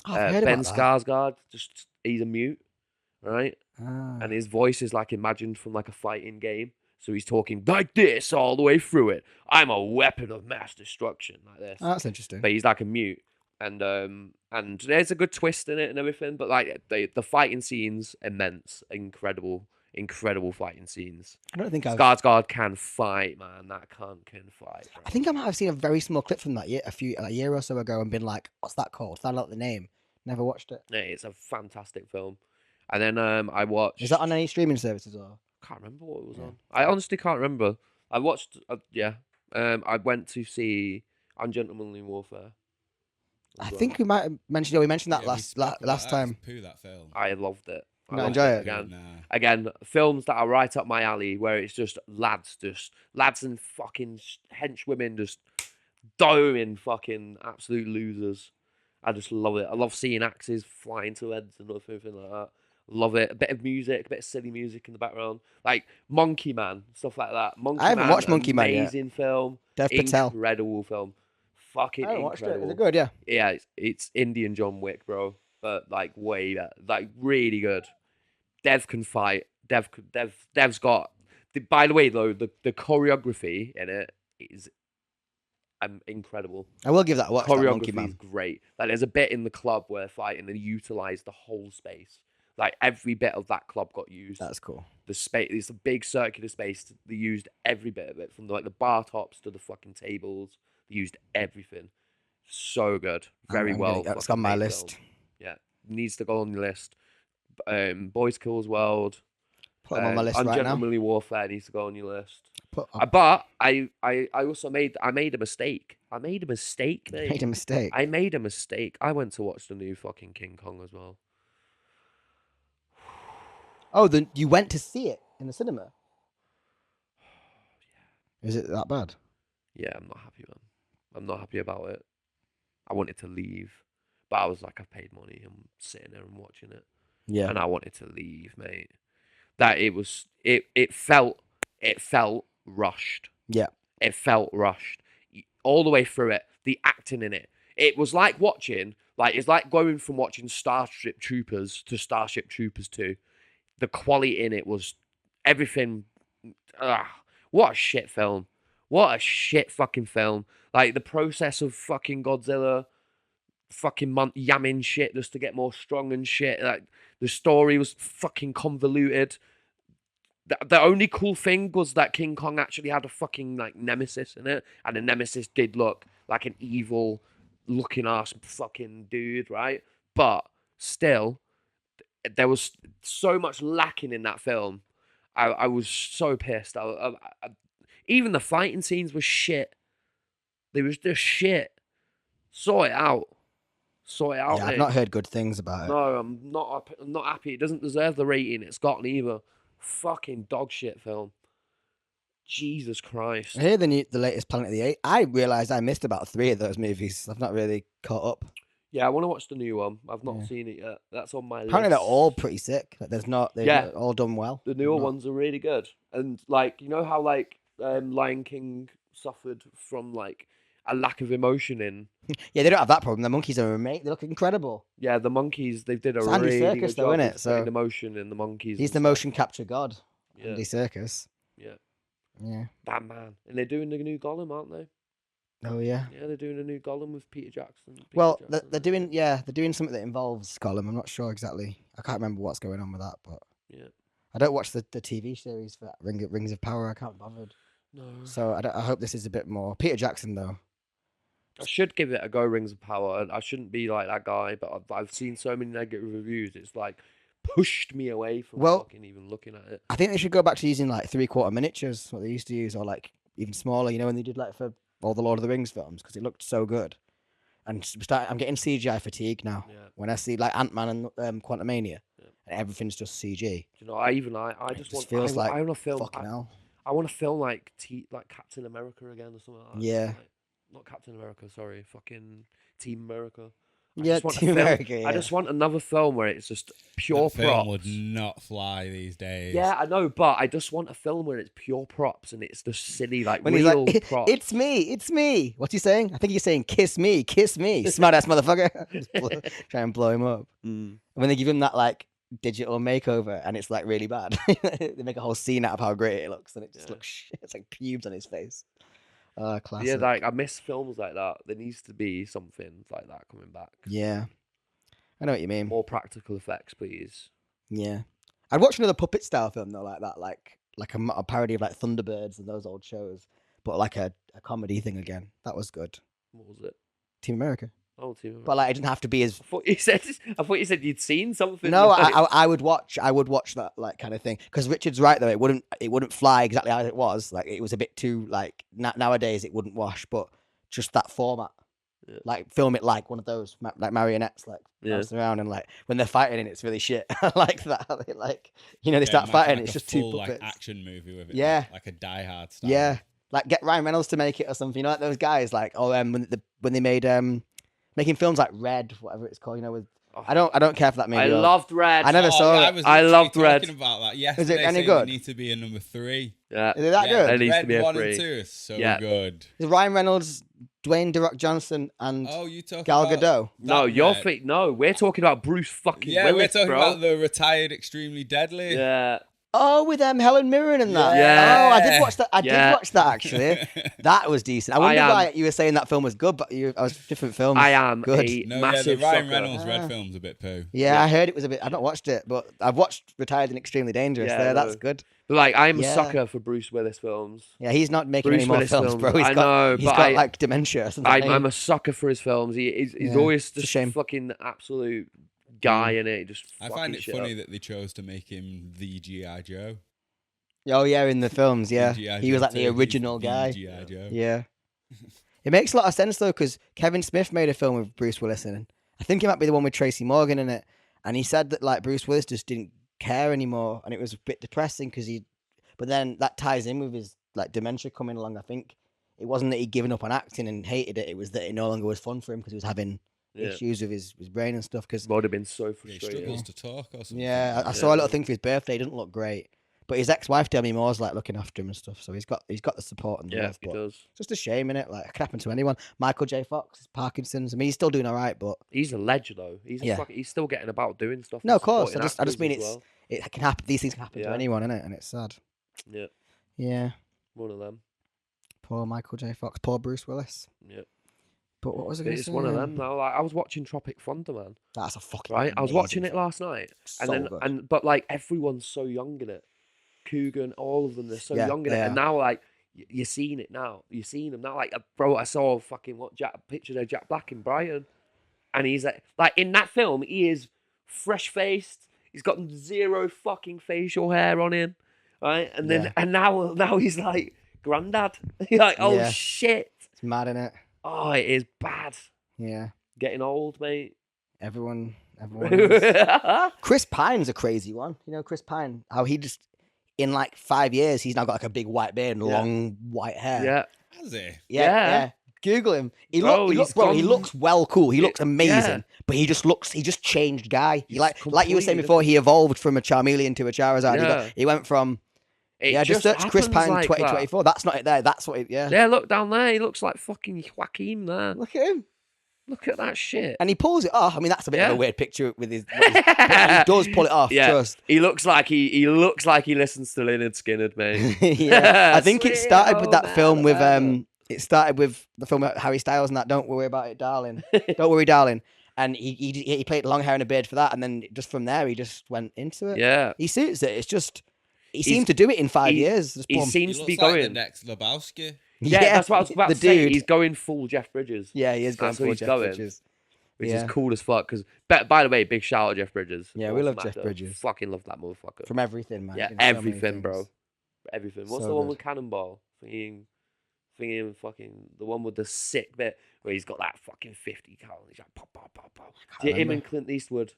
Oh, I've heard Ben about that. Skarsgård, just he's a mute, right? Ah. And his voice is like imagined from like a fighting game. So he's talking like this all the way through it. I'm a weapon of mass destruction, like this. Oh, that's interesting. But he's like a mute, and there's a good twist in it and everything. But like the fighting scenes, immense, incredible fighting scenes. I don't think I've. Skarsgård can fight, man. That cunt can fight. Bro. I think I might have seen a very small clip from that a year or so ago and been like, "What's that called?" Found out the name. Never watched it. Yeah, it's a fantastic film. And then I watched. Is that on any streaming services or? Can't remember what it was Yeah. on. I honestly can't remember. I watched. I went to see Ungentlemanly Warfare. as I well. think we might have mentioned. Yeah, we mentioned that Yeah, we last spoke about last that. time. It's poo, that film. I loved it. I No, loved enjoy it. again. Nah. Again, films that are right up my alley, where it's just lads and fucking henchwomen just doming fucking absolute losers. I just love it. I love seeing axes flying to heads and everything like that. Love it. A bit of music, a bit of silly music in the background, like Monkey Man, stuff like that. Monkey I haven't Man, watched Monkey Man yet. Amazing film, Dev Patel. incredible film, fucking I haven't watched it. incredible. Is it good? Yeah. Yeah, it's Indian John Wick, bro, but like way better, like really good. Dev can fight. Dev's got. By the way, though, the choreography in it is incredible. I will give that a watch. That Monkey Choreography is Man. great. Like there's a bit in the club where they're fighting and utilize the whole space. Like every bit of that club got used. That's cool. The space, it's a big circular space. They used every bit of it, from like the bar tops to the fucking tables. They used everything. So good, very well. It's fucking on my made list. film. Yeah, needs to go on your list. Boys Kills World. Put them on my list right now. Ungentlemanly Warfare needs to go on your list. I'll But I also made a mistake. I made a mistake, mate. made a mistake. I made a mistake. I went to watch the new fucking King Kong as well. Oh, then you went to see it in the cinema. Is it that bad? Yeah, I'm not happy, man. I'm not happy about it. I wanted to leave, but I was like, I paid money. I'm sitting there and watching it, Yeah. and I wanted to leave, mate. That it felt rushed. Yeah. It felt rushed all the way through it. The acting in it, it was like watching, it's like going from watching Starship Troopers to Starship Troopers 2. The quality in it was everything. What a shit film. What a shit fucking film. Like the process of fucking Godzilla fucking yamming shit just to get more strong and shit. Like the story was fucking convoluted. The only cool thing was that King Kong actually had a fucking like nemesis in it, and the nemesis did look like an evil looking ass fucking dude, right? But still, there was so much lacking in that film. I was so pissed. Even the fighting scenes were shit. They was just shit. Sort it out. Yeah, I've mate. not heard good things about it. No, I'm not happy. It doesn't deserve the rating it's gotten either. Fucking dog shit film. Jesus Christ. I hear the latest Planet of the Apes. I realised I missed about 3 of those movies. I've not really caught up. Yeah, I want to watch the new one. I've not Yeah. seen it yet. That's on my Apparently list. they're all pretty sick. Like, they're all done well. The newer Not- ones are really good. And like, you know how like Lion King suffered from like a lack of emotion in. Yeah, they don't have that problem. The monkeys are amazing. They look incredible. Yeah, the monkeys, they did a It's Andy really Serkis good though, job innit? of So putting emotion in the monkeys. He's and the stuff. motion capture god, Yeah. Andy Serkis. Yeah. Yeah. That man. And they're doing the new Gollum, aren't they? Oh yeah. Yeah, they're doing a new Gollum with Peter Jackson. Well, they're doing something that involves Gollum. I'm not sure exactly. I can't remember what's going on with that, but Yeah. I don't watch the TV series for that Rings of Power. I can't be bothered. No. So I hope this is a bit more Peter Jackson though. I should give it a go, Rings of Power. I shouldn't be like that guy, but I've seen so many negative reviews. It's like pushed me away from fucking even looking at it. I think they should go back to using like 3/4 miniatures, what they used to use, or like even smaller. You know, when they did like for all the Lord of the Rings films, because it looked so good. And I'm getting CGI fatigue now. Yeah. When I see like Ant-Man and Quantumania, Yeah. and everything's just CG. Do you know, I just want. feels like I want to film. Fucking hell. I want to film like Captain America again or something like that. Yeah. Like, not Captain America, sorry, fucking Team America. Yeah, just want a Team film- America. I just want another film where it's just pure That film props. would not fly these days. Yeah, I know, but I just want a film where it's pure props and it's just silly, like When he's real like, props. it's me. What's he saying? I think he's saying, kiss me, smart ass motherfucker. Just try and blow him up. Mm. When they give him that like digital makeover and it's like really bad, they make a whole scene out of how great it looks, and it just looks shit. It's like pubes on his face. Classic. Yeah, like I miss films like that. There needs to be something like that coming back. Yeah. I know what you mean. More practical effects, please. Yeah. I'd watch another puppet style film though, like that, like a parody of like Thunderbirds and those old shows, but like a comedy thing again. That was good. What was it? Team America. Oh, Team America. But like, it didn't have to be as. I thought you said you'd seen something. No, like- I would watch that like kind of thing, because Richard's right though. It wouldn't fly exactly as it was. Like it was a bit too like nowadays it wouldn't wash, but just that format. Yeah. Like film it like one of those like marionettes, like bouncing around, and like when they're fighting, it's really shit. I like that. They like they start imagine, fighting. like, It's a just two full, puppets. like action movie with it. Yeah. Like a Die Hard style. Yeah, like get Ryan Reynolds to make it or something. You know, like those guys, like when they made making films like Red, whatever it's called. You know, with I don't care for that movie. I loved Red. I never saw it. I loved Red. Talking about that yesterday. Is it any saying good? They need to be a number 3. Yeah. Is it that Yeah, good? It needs Red to be a 1 3. and 2 is so Yeah. good. Is Ryan Reynolds, Dwayne The Rock Johnson, and Oh, you talking Gal about Gadot? No, that you're Red? No, we're talking about Bruce fucking Yeah, Willis, we're talking bro. about the retired Extremely Deadly. Yeah. Oh, with Helen Mirren and that. Yeah. Oh, I did watch that. I Yeah. did watch that actually. That was decent. I wonder am- why you were saying that film was good, but I was different films. I am good. a No, yeah, the massive Ryan sucker. Reynolds Red film's a bit poo. Yeah, I heard it was a bit. I've not watched it, but I've watched Retired and Extremely Dangerous. Yeah, There, no. that's good. But like, I'm Yeah. a sucker for Bruce Willis films. Yeah, he's not making Bruce any more Willis films, films. bro. He's I got, know, he's but got like dementia or something. I'm a sucker for his films. He's Yeah, always it's a just shame. fucking absolute guy in it. Just I fucking find it shit funny up. that they chose to make him the G.I. Joe. Oh yeah, in the films, yeah, G.I. he was Joe like the 2, he's original the guy. G.I. Joe. Yeah. It makes a lot of sense though, because Kevin Smith made a film with Bruce Willis in it. I think it might be the one with Tracy Morgan in it, and he said that like Bruce Willis just didn't care anymore, and it was a bit depressing because he. But then that ties in with his like dementia coming along. I think it wasn't that he'd given up on acting and hated it; it was that it no longer was fun for him because he was having Yeah. issues with his brain and stuff. Because Would have been so He frustrating. struggles to talk or something. yeah, I saw a little thing for his birthday. He doesn't look great, but his ex-wife Demi Moore's like looking after him and stuff. So he's got the support and the Yeah, love. he But does. it's just a shame, innit? Like it can happen to anyone. Michael J. Fox, Parkinson's. I mean, he's still doing all right, but He's a legend though. Yeah. He's still getting about doing stuff. no, and of course. supporting I just actors mean as well. it can happen. These things can happen to Yeah. anyone, innit? And it's sad. Yeah, Yeah. one of them. Poor Michael J. Fox. Poor Bruce Willis. Yeah, But what was I but going to it's say? one of them now. Like I was watching Tropic Thunder, man. That's a fucking Right, I was watching amazing it last night, film. and So then good. but like everyone's so young in it. Coogan, all of them, they're so Yeah, young in it, they and are. now like you're seeing it now. You're seeing them now. Like bro, I saw fucking pictures of Jack Black in Brighton, and he's like in that film, he is fresh faced. He's got zero fucking facial hair on him, right? And then Yeah. and now he's like granddad. You're like, oh Yeah. shit. It's mad, innit? Oh, it is bad. Yeah. Getting old, mate. Everyone is. Chris Pine's a crazy one. You know Chris Pine? How he in like 5 years, he's now got like a big white beard and long white hair. Yeah. Has he? Yeah. Google him. He Bro, he looks well cool. He looks amazing, yeah. but he just changed guy. He He's like you were saying completely before, he evolved from a Charmeleon to a Charizard. Yeah. He went from It just search Chris happens Pine like 2024. That's not it there. That's what it, that. Yeah, look down there. He looks like fucking Joaquin there. Look at him. Look at that shit. And he pulls it off. I mean, that's a bit of a weird picture with his but he does pull it off. Yeah. Trust. He looks like he looks like he listens to Lynyrd Skynyrd, mate. Yeah. I think it Sweet started with that home film with Alabama. it started with the film about Harry Styles and that. Don't worry about it, darling. Don't worry, darling. And he played long hair and a beard for that, and then just from there he just went into it. Yeah. He suits it. It's just he seemed to do it in 5 years. Just He boom. seems He to be looks like the going. next Lebowski. Yeah, that's what I was about the to say. dude. He's going full Jeff Bridges. Yeah, he is going That's for where he's Jeff going. Bridges. Which Yeah. is cool as fuck. Because, by the way, big shout out Jeff Bridges. Yeah, we love Awesome Jeff actor. Bridges. Fucking love that motherfucker. From everything, man. Yeah, In so many everything, bro. things. Everything. What's So the one good. with Cannonball? Thinking fucking the one with the sick bit where he's got that fucking 50 cal. He's like pop, pop, pop, pop. Can't Him and remember. Clint Eastwood.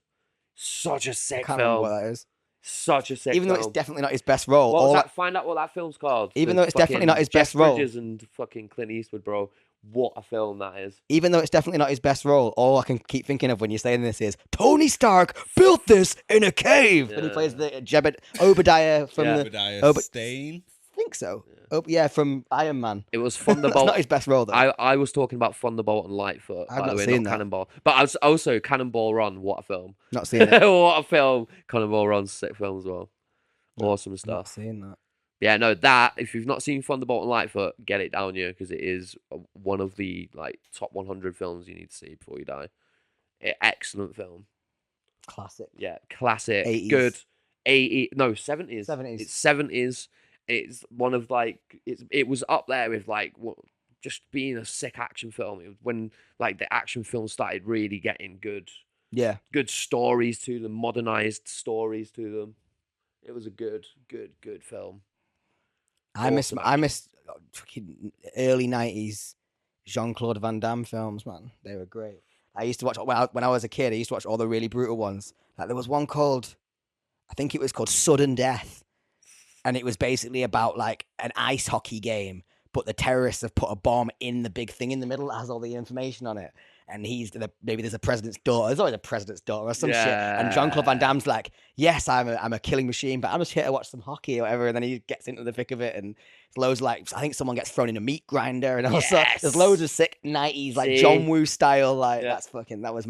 Such a I sick can't remember film. what that is. Such a sick Even though film. it's definitely not his best role. What was all that? Find out what that film's called. Even With though it's definitely fucking not his Jeff best role. Bridges and fucking Clint Eastwood, bro. What a film that is. Even though it's definitely not his best role, all I can keep thinking of when you're saying this is Tony Stark built this in a cave, and he Yeah. plays the Obadiah from Yeah. the. Obadiah Stane. I think so. From Iron Man. It was That's Thunderbolt. not his best role though. I was talking about Thunderbolt and Lightfoot, I've by not the way, seen not that. Cannonball. But I was also Cannonball Run. What a film! Not seen it. What a film! Cannonball Run's sick film as well. Awesome Not stuff. seen that. Yeah, no, that if you've not seen Thunderbolt and Lightfoot, get it down you because it is one of the top 100 films you need to see before you die. Excellent film. Classic. Yeah, classic. 80s. Good. 70s. 70s. It's 70s. It's one of it was up there with just being a sick action film. It was when the action films started really getting good stories to them, modernized stories to them. It was a good film. I miss Awesome fucking early 90s Jean-Claude Van Damme films, man. They were great. I used to watch when I was a kid. I used to watch all the really brutal ones. There was one called, I think it was called Sudden Death, and it was basically about an ice hockey game, but the terrorists have put a bomb in the big thing in the middle that has all the information on it. And maybe there's a president's daughter. There's always a president's daughter or some shit. And Jean-Claude Van Damme's like, yes, I'm a killing machine, but I'm just here to watch some hockey or whatever. And then he gets into the thick of it, and there's loads I think someone gets thrown in a meat grinder, and also there's loads of sick 90s John Woo style. That was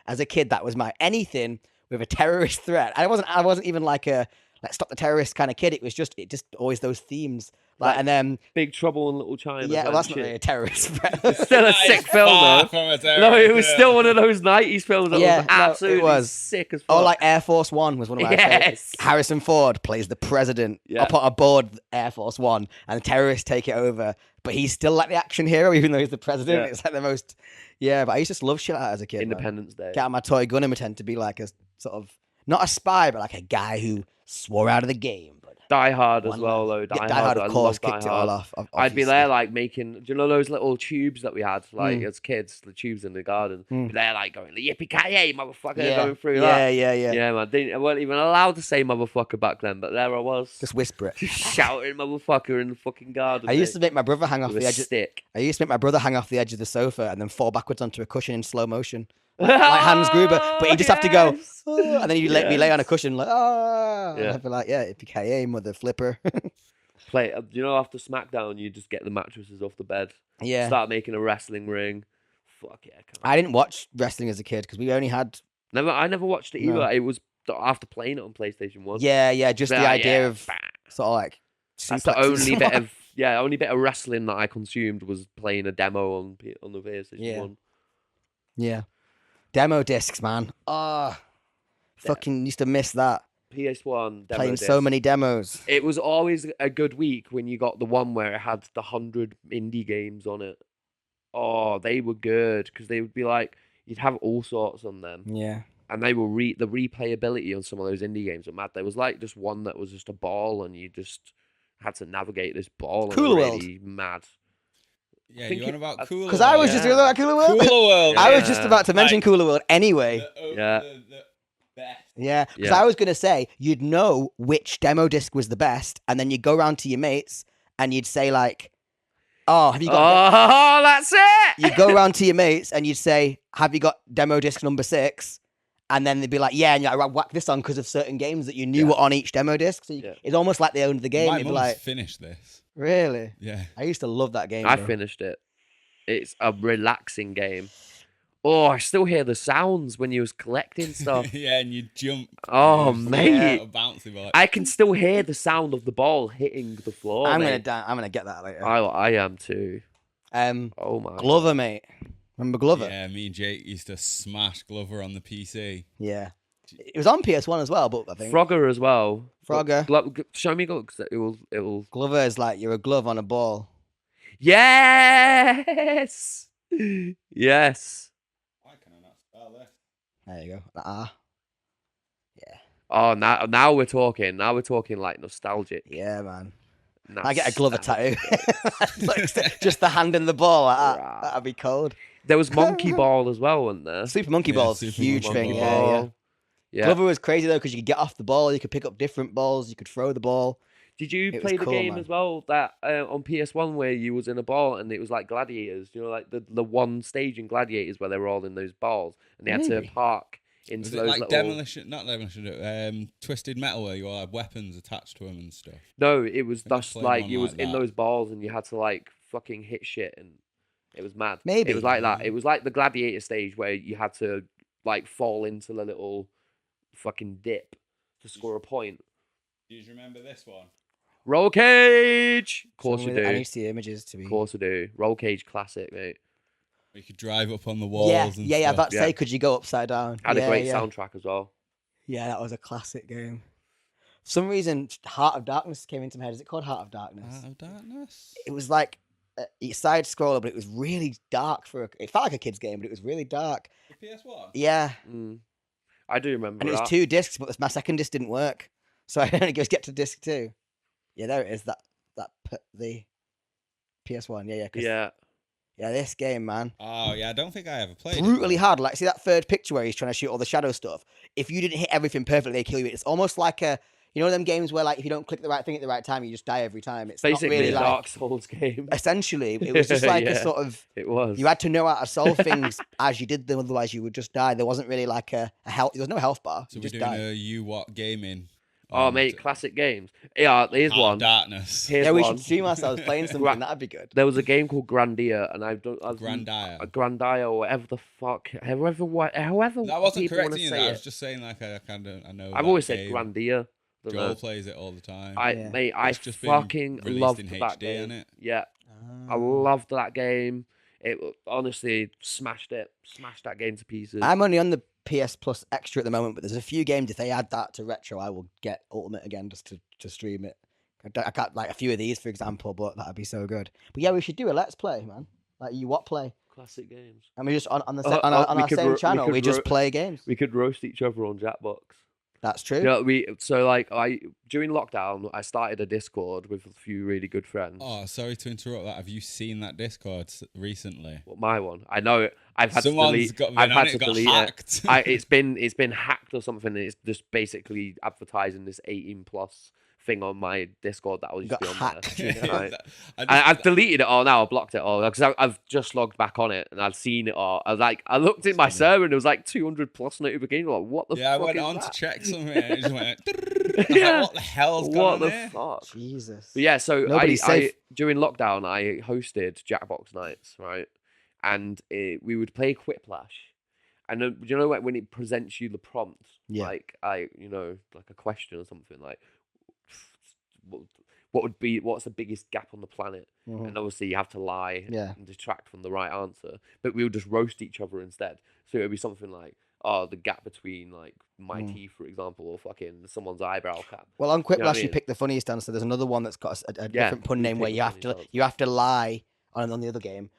as a kid, that was my anything with a terrorist threat. I wasn't even a stop the terrorist kind of kid. It just always those themes. And then Big Trouble in Little China. yeah, well, that's not really a terrorist threat. It's still a sick film though. No, it was still one of those 90s films that was absolutely it was sick as fuck. Or Air Force One was one of my favorites. Harrison Ford plays the president aboard Air Force One, and the terrorists take it over. But he's still the action hero, even though he's the president. Yeah. It's the most. Yeah, but I used to just love shit like that as a kid. Independence Day. Get out my toy gun and pretend to be a sort of not a spy, but a guy who swore out of the game. Die Hard as well, though. Die Hard, of course, kicked it all off. I'd be there, making. Do you know those little tubes that we had, as kids, the tubes in the garden? Be there, going, yippee ki yay, motherfucker, going through that. Yeah. Yeah, man. I weren't even allowed to say motherfucker back then, but there I was, Just whisper it. shouting motherfucker in the fucking garden. I used to make my brother hang off with the a edge. stick. I used to make my brother hang off the edge of the sofa and then fall backwards onto a cushion in slow motion. Like Hans Gruber, but you just have to go, oh, and then you let me lay on a cushion and I'd be like, yeah, yippee mother flipper. Play, after SmackDown, you just get the mattresses off the bed. Yeah. Start making a wrestling ring. Fuck yeah. I didn't watch wrestling as a kid because we only had. I never watched it either. No. It was after playing it on PlayStation 1. Yeah, just the idea of bang. sort of That's the only bit of wrestling that I consumed was playing a demo on the PlayStation 1. Yeah. Demo discs, man. Fucking used to miss that. PS1 demo Playing disc. so many demos. It was always a good week when you got the one where it had the 100 indie games on it. Oh, they were good because they would be you'd have all sorts on them. Yeah. And they were the replayability on some of those indie games were mad. There was just one that was just a ball and you just had to navigate this ball. Kula really mad. Yeah, you on about Kula? Because I was just about Kula World. Kula World. I was just about to mention Kula World anyway. Yeah. best. Yeah, because Yeah. I was gonna say you'd know which demo disc was the best, and then you'd go around to your mates and you'd say like, "Oh, have you got?" Oh, that's it. You'd go around to your mates and you'd say, "Have you got demo disc number 6?" And then they'd be like, "Yeah," and you're like, "Whack this on," because of certain games that you knew were on each demo disc. So it's almost like they owned the game. My You'd be mum's like, finished this. "Really?" Yeah. I used to love that game. I though. finished it. It's a relaxing game. Oh, I still hear the sounds when you was collecting stuff. Yeah, and you jump. Oh, you mate. a bouncy ball. I can still hear the sound of the ball hitting the floor. I'm mate. gonna get that later. I am too. Oh my Glover, mate. Remember Glover? Yeah, me and Jake used to smash Glover on the PC. Yeah. It was on PS1 as well, but I think Frogger as well. Frogger. Show me go. It will. Glover is like you're a glove on a ball. Yes. Yes. Why can I not spell this? There you go. Oh, now we're talking. Now we're talking like nostalgic. Yeah, man. I get a Glover tattoo. Just the hand in the ball. That'd be cold. There was Monkey Ball as well, wasn't there? Super Monkey Ball's a Super huge Monkey thing. Ball. Yeah. Glover was crazy though because you could get off the ball, you could pick up different balls, you could throw the ball. Did you It play was the cool, game man. as well that on PS1 where you was in a ball and it was like Gladiators? You know, like the one stage in Gladiators where they were all in those balls and they had Maybe. to park into Was it those like little... Demolition? Not Demolition. Twisted Metal, where you all had weapons attached to them and stuff. No, it was I just played like one you was like in that. those balls and you had to like fucking hit shit and it was mad. Maybe. It was like that. It was like the Gladiator stage where you had to like fall into the little fucking dip to score a point. Do you remember this one? Roll Cage! Of course Show you me do. I need to see images to be. Of course I do. Roll Cage classic, mate. You could drive up on the walls Yeah, and yeah, stuff. I'm about to Yeah. say, could you go upside down? Had yeah, a great yeah. soundtrack as well. Yeah, that was a classic game. For some reason, Heart of Darkness came into my head. Is it called Heart of Darkness? Out of Darkness? It was like a side scroller, but it was really dark it felt like a kid's game, but it was really dark. The PS1? Yeah, I do remember and it that. was 2 discs, but my second disc didn't work, so I only go get to disc 2. Yeah, there it is. The PS1. Yeah, 'cause- Yeah. yeah. This game, man, Oh, yeah, I don't think I ever played brutally it. hard. Like, see that third picture where he's trying to shoot all the shadow stuff. If you didn't hit everything perfectly, they kill you. It's almost like them games where like if you don't click the right thing at the right time, you just die every time. It's Basically not really a like Dark Souls game. essentially. It was just like a Yeah. sort of. It was. You had to know how to solve things as you did them, otherwise you would just die. There wasn't really like a health. There was no health bar. So You we're just doing died. a UWot gaming. Oh, mate, classic games. Yeah, here's Heart of one. Darkness. Here's Yeah, we one. should stream ourselves playing something. That'd be good. There was a game called Grandia, and I've Grandia. Grandia or whatever the fuck, however I wasn't people want correcting to you. say That. I it. was just saying like I know. I've that always said game. Grandia. Don't Joel know. plays it all the time. Yeah. Mate, I It's just been fucking released loved in that HD, game. innit? Yeah, I Ah. loved that game. It honestly smashed that game to pieces. I'm only on the PS Plus Extra at the moment, but there's a few games. If they add that to Retro, I will get Ultimate again just to stream it. I can't like a few of these, for example, but that'd be so good. But yeah, we should do a Let's Play, man. Like what play? Classic games. And we just on the Oh, on we our could same ro- we channel, could we just ro- play games. We could roast each other on Jackbox. That's true. Yeah, during lockdown I started a Discord with a few really good friends. Oh, sorry to interrupt that. Have you seen that Discord recently? What, my one? I know it. I've had Someone's to delete. got I've on had it, to got delete hacked. it. It's been hacked or something. And it's just basically advertising this 18+ thing on my Discord that I was Got be on hacked. there. Right. I just- I've deleted it all now. I've blocked it all because I've just logged back on it and I've seen it all. I looked at my server and there was like 200+ notifications. Like, what the? yeah, I fuck went is on that? to check something. And it just went. I was Yeah. like, what the hell's going What on the here? fuck? Jesus. But yeah, so Nobody's I safe. during lockdown I hosted Jackbox nights, right? And we would play Quiplash, and then, you know, like when it presents you the prompt, Yeah. like like a question or something, like what's the biggest gap on the planet? Mhm. And obviously you have to lie Yeah. and detract from the right answer, but we would just roast each other instead. So it would be something like, oh, the gap between like my teeth, for example, or fucking someone's eyebrow cap. Well, on Quiplash, You know what I you mean? pick the funniest answer. There's another one that's got a Yeah, different pun you name where pick you the have to funniest you have to lie on the other game.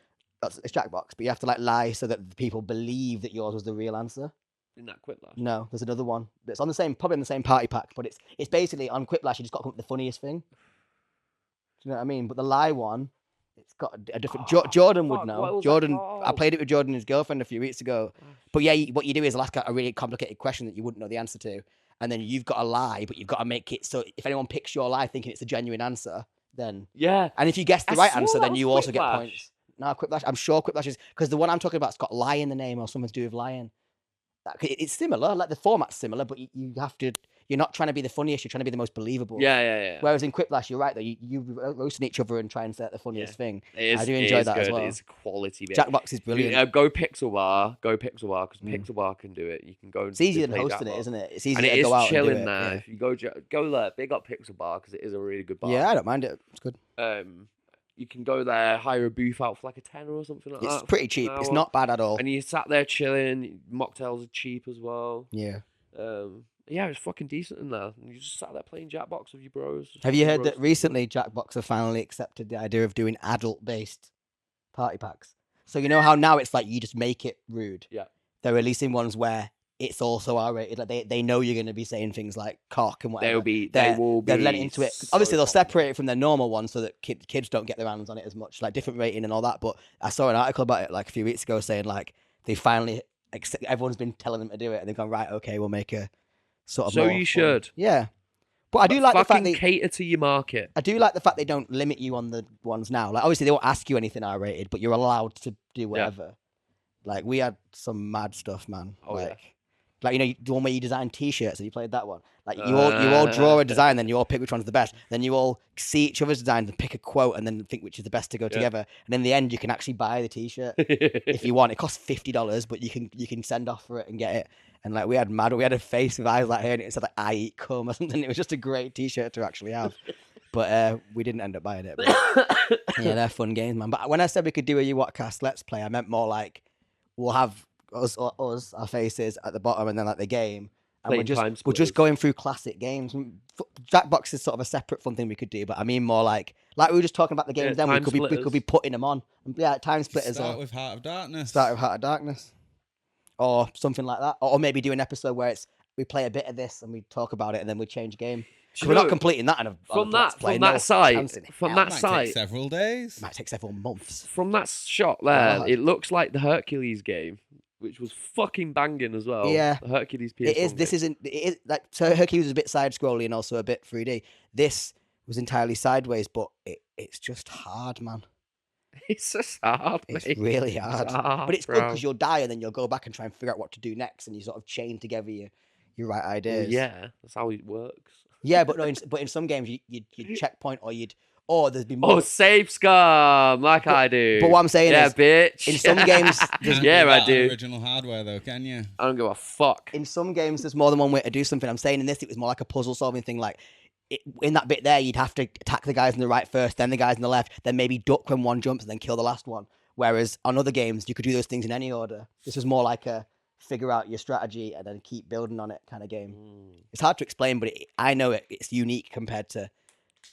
It's Jackbox, but you have to like lie so that the people believe that yours was the real answer. In that Quiplash. No, there's another one that's on probably in the same party pack, but it's basically on Quiplash. You just got to come up with the funniest thing. Do you know what I mean? But the lie one It's got a different. Jordan would fuck, know. what was that Jordan, I called? played it with Jordan and his girlfriend a few weeks ago. But yeah, what you do is ask a really complicated question that you wouldn't know the answer to, and then you've got to lie, but you've got to make it so if anyone picks your lie thinking it's a genuine answer, then Yeah. and if you guess the I right swore answer, that then was you also get Quiplash. points. No, Quiplash. I'm sure Quiplash is because the one I'm talking about's got lie in the name or something to do with lying. It's similar, like the format's similar, but you have to. You're not trying to be the funniest. You're trying to be the most believable. Yeah. Whereas in Quiplash, you're right though. You roasting each other and try and set the funniest thing. I do enjoy that good. as well. It's a quality bit. Jackbox is brilliant. Go Pixel Bar because Pixel Bar can do it. You can go. It's easier than play hosting Jackbox. it, isn't it? It's easier And it to is go out and do chilling it. there. Yeah. If you go there, big up Pixel Bar because it is a really good bar. Yeah, I don't mind it. It's good. You can go there, hire a booth out for like a tenner or something like that. It's pretty cheap. It's not bad at all. And you sat there chilling. Mocktails are cheap as well. Yeah. Yeah, it's fucking decent in there. And you just sat there playing Jackbox with your bros. Have you heard that recently Jackbox have finally accepted the idea of doing adult-based party packs? So you know how now it's like you just make it rude. Yeah. They're releasing ones where it's also R-rated. Like they know you're going to be saying things like cock and whatever. They will be. They've lent into it. So Obviously, they'll popular. separate it from their normal ones so that kids don't get their hands on it as much, like different rating and all that. But I saw an article about it like a few weeks ago saying like they finally everyone's been telling them to do it and they've gone right. Okay, we'll make a sort of. So more you fun. should. Yeah. But I do like the fact they cater to your market. I do like the fact they don't limit you on the ones now. Like obviously they won't ask you anything R-rated, but you're allowed to do whatever. Like we had some mad stuff, man. Oh, like, yeah. Like you know the one where you design T-shirts. Have you played that one? Like you all draw a design, then you all pick which one's the best. Then you all see each other's designs and pick a quote, and then think which is the best to go together. And in the end, you can actually buy the T-shirt if you want. It costs $50, but you can send off for it and get it. And like we had a face with eyes like her, and it said like "I eat cum" or something. It was just a great T-shirt to actually have. But we didn't end up buying it. But, yeah, they're fun games, man. But when I said we could do a UWotCast Let's Play, I meant more like we'll have us, our faces at the bottom, and then like the game, and we're just going through classic games. Jackbox is sort of a separate fun thing we could do, but I mean more like we were just talking about the games. Then we could be putting them on. Yeah, time splitters. Start with Heart of Darkness. Start with Heart of Darkness, or something like that, or maybe do an episode where we play a bit of this and we talk about it, and then we change game. We're not completing that from that site. Take several days. It might take several months. From that shot there, it looks like the Hercules game, which was fucking banging as well. Yeah, the Hercules PS1 It is. game. This isn't. It is like so. Hercules was a bit side scrolly and also a bit 3D. This was entirely sideways, but it's just hard, man. It's just hard. It's mate. really hard. But it's good bro. because you'll die and then you'll go back and try and figure out what to do next, and you sort of chain together your right ideas. Yeah, that's how it works. Yeah, but no. In some games you'd checkpoint or there'd be more. Oh, save scum like I do. But what I'm saying is, bitch. in some games, yeah, I do. Original hardware though, can you? I don't give a fuck. In some games, there's more than one way to do something. I'm saying in this, it was more like a puzzle solving thing. Like in that bit there, you'd have to attack the guys on the right first, then the guys on the left, then maybe duck when one jumps, and then kill the last one. Whereas on other games, you could do those things in any order. This was more like a figure out your strategy and then keep building on it kind of game. It's hard to explain, but I know it's unique compared to.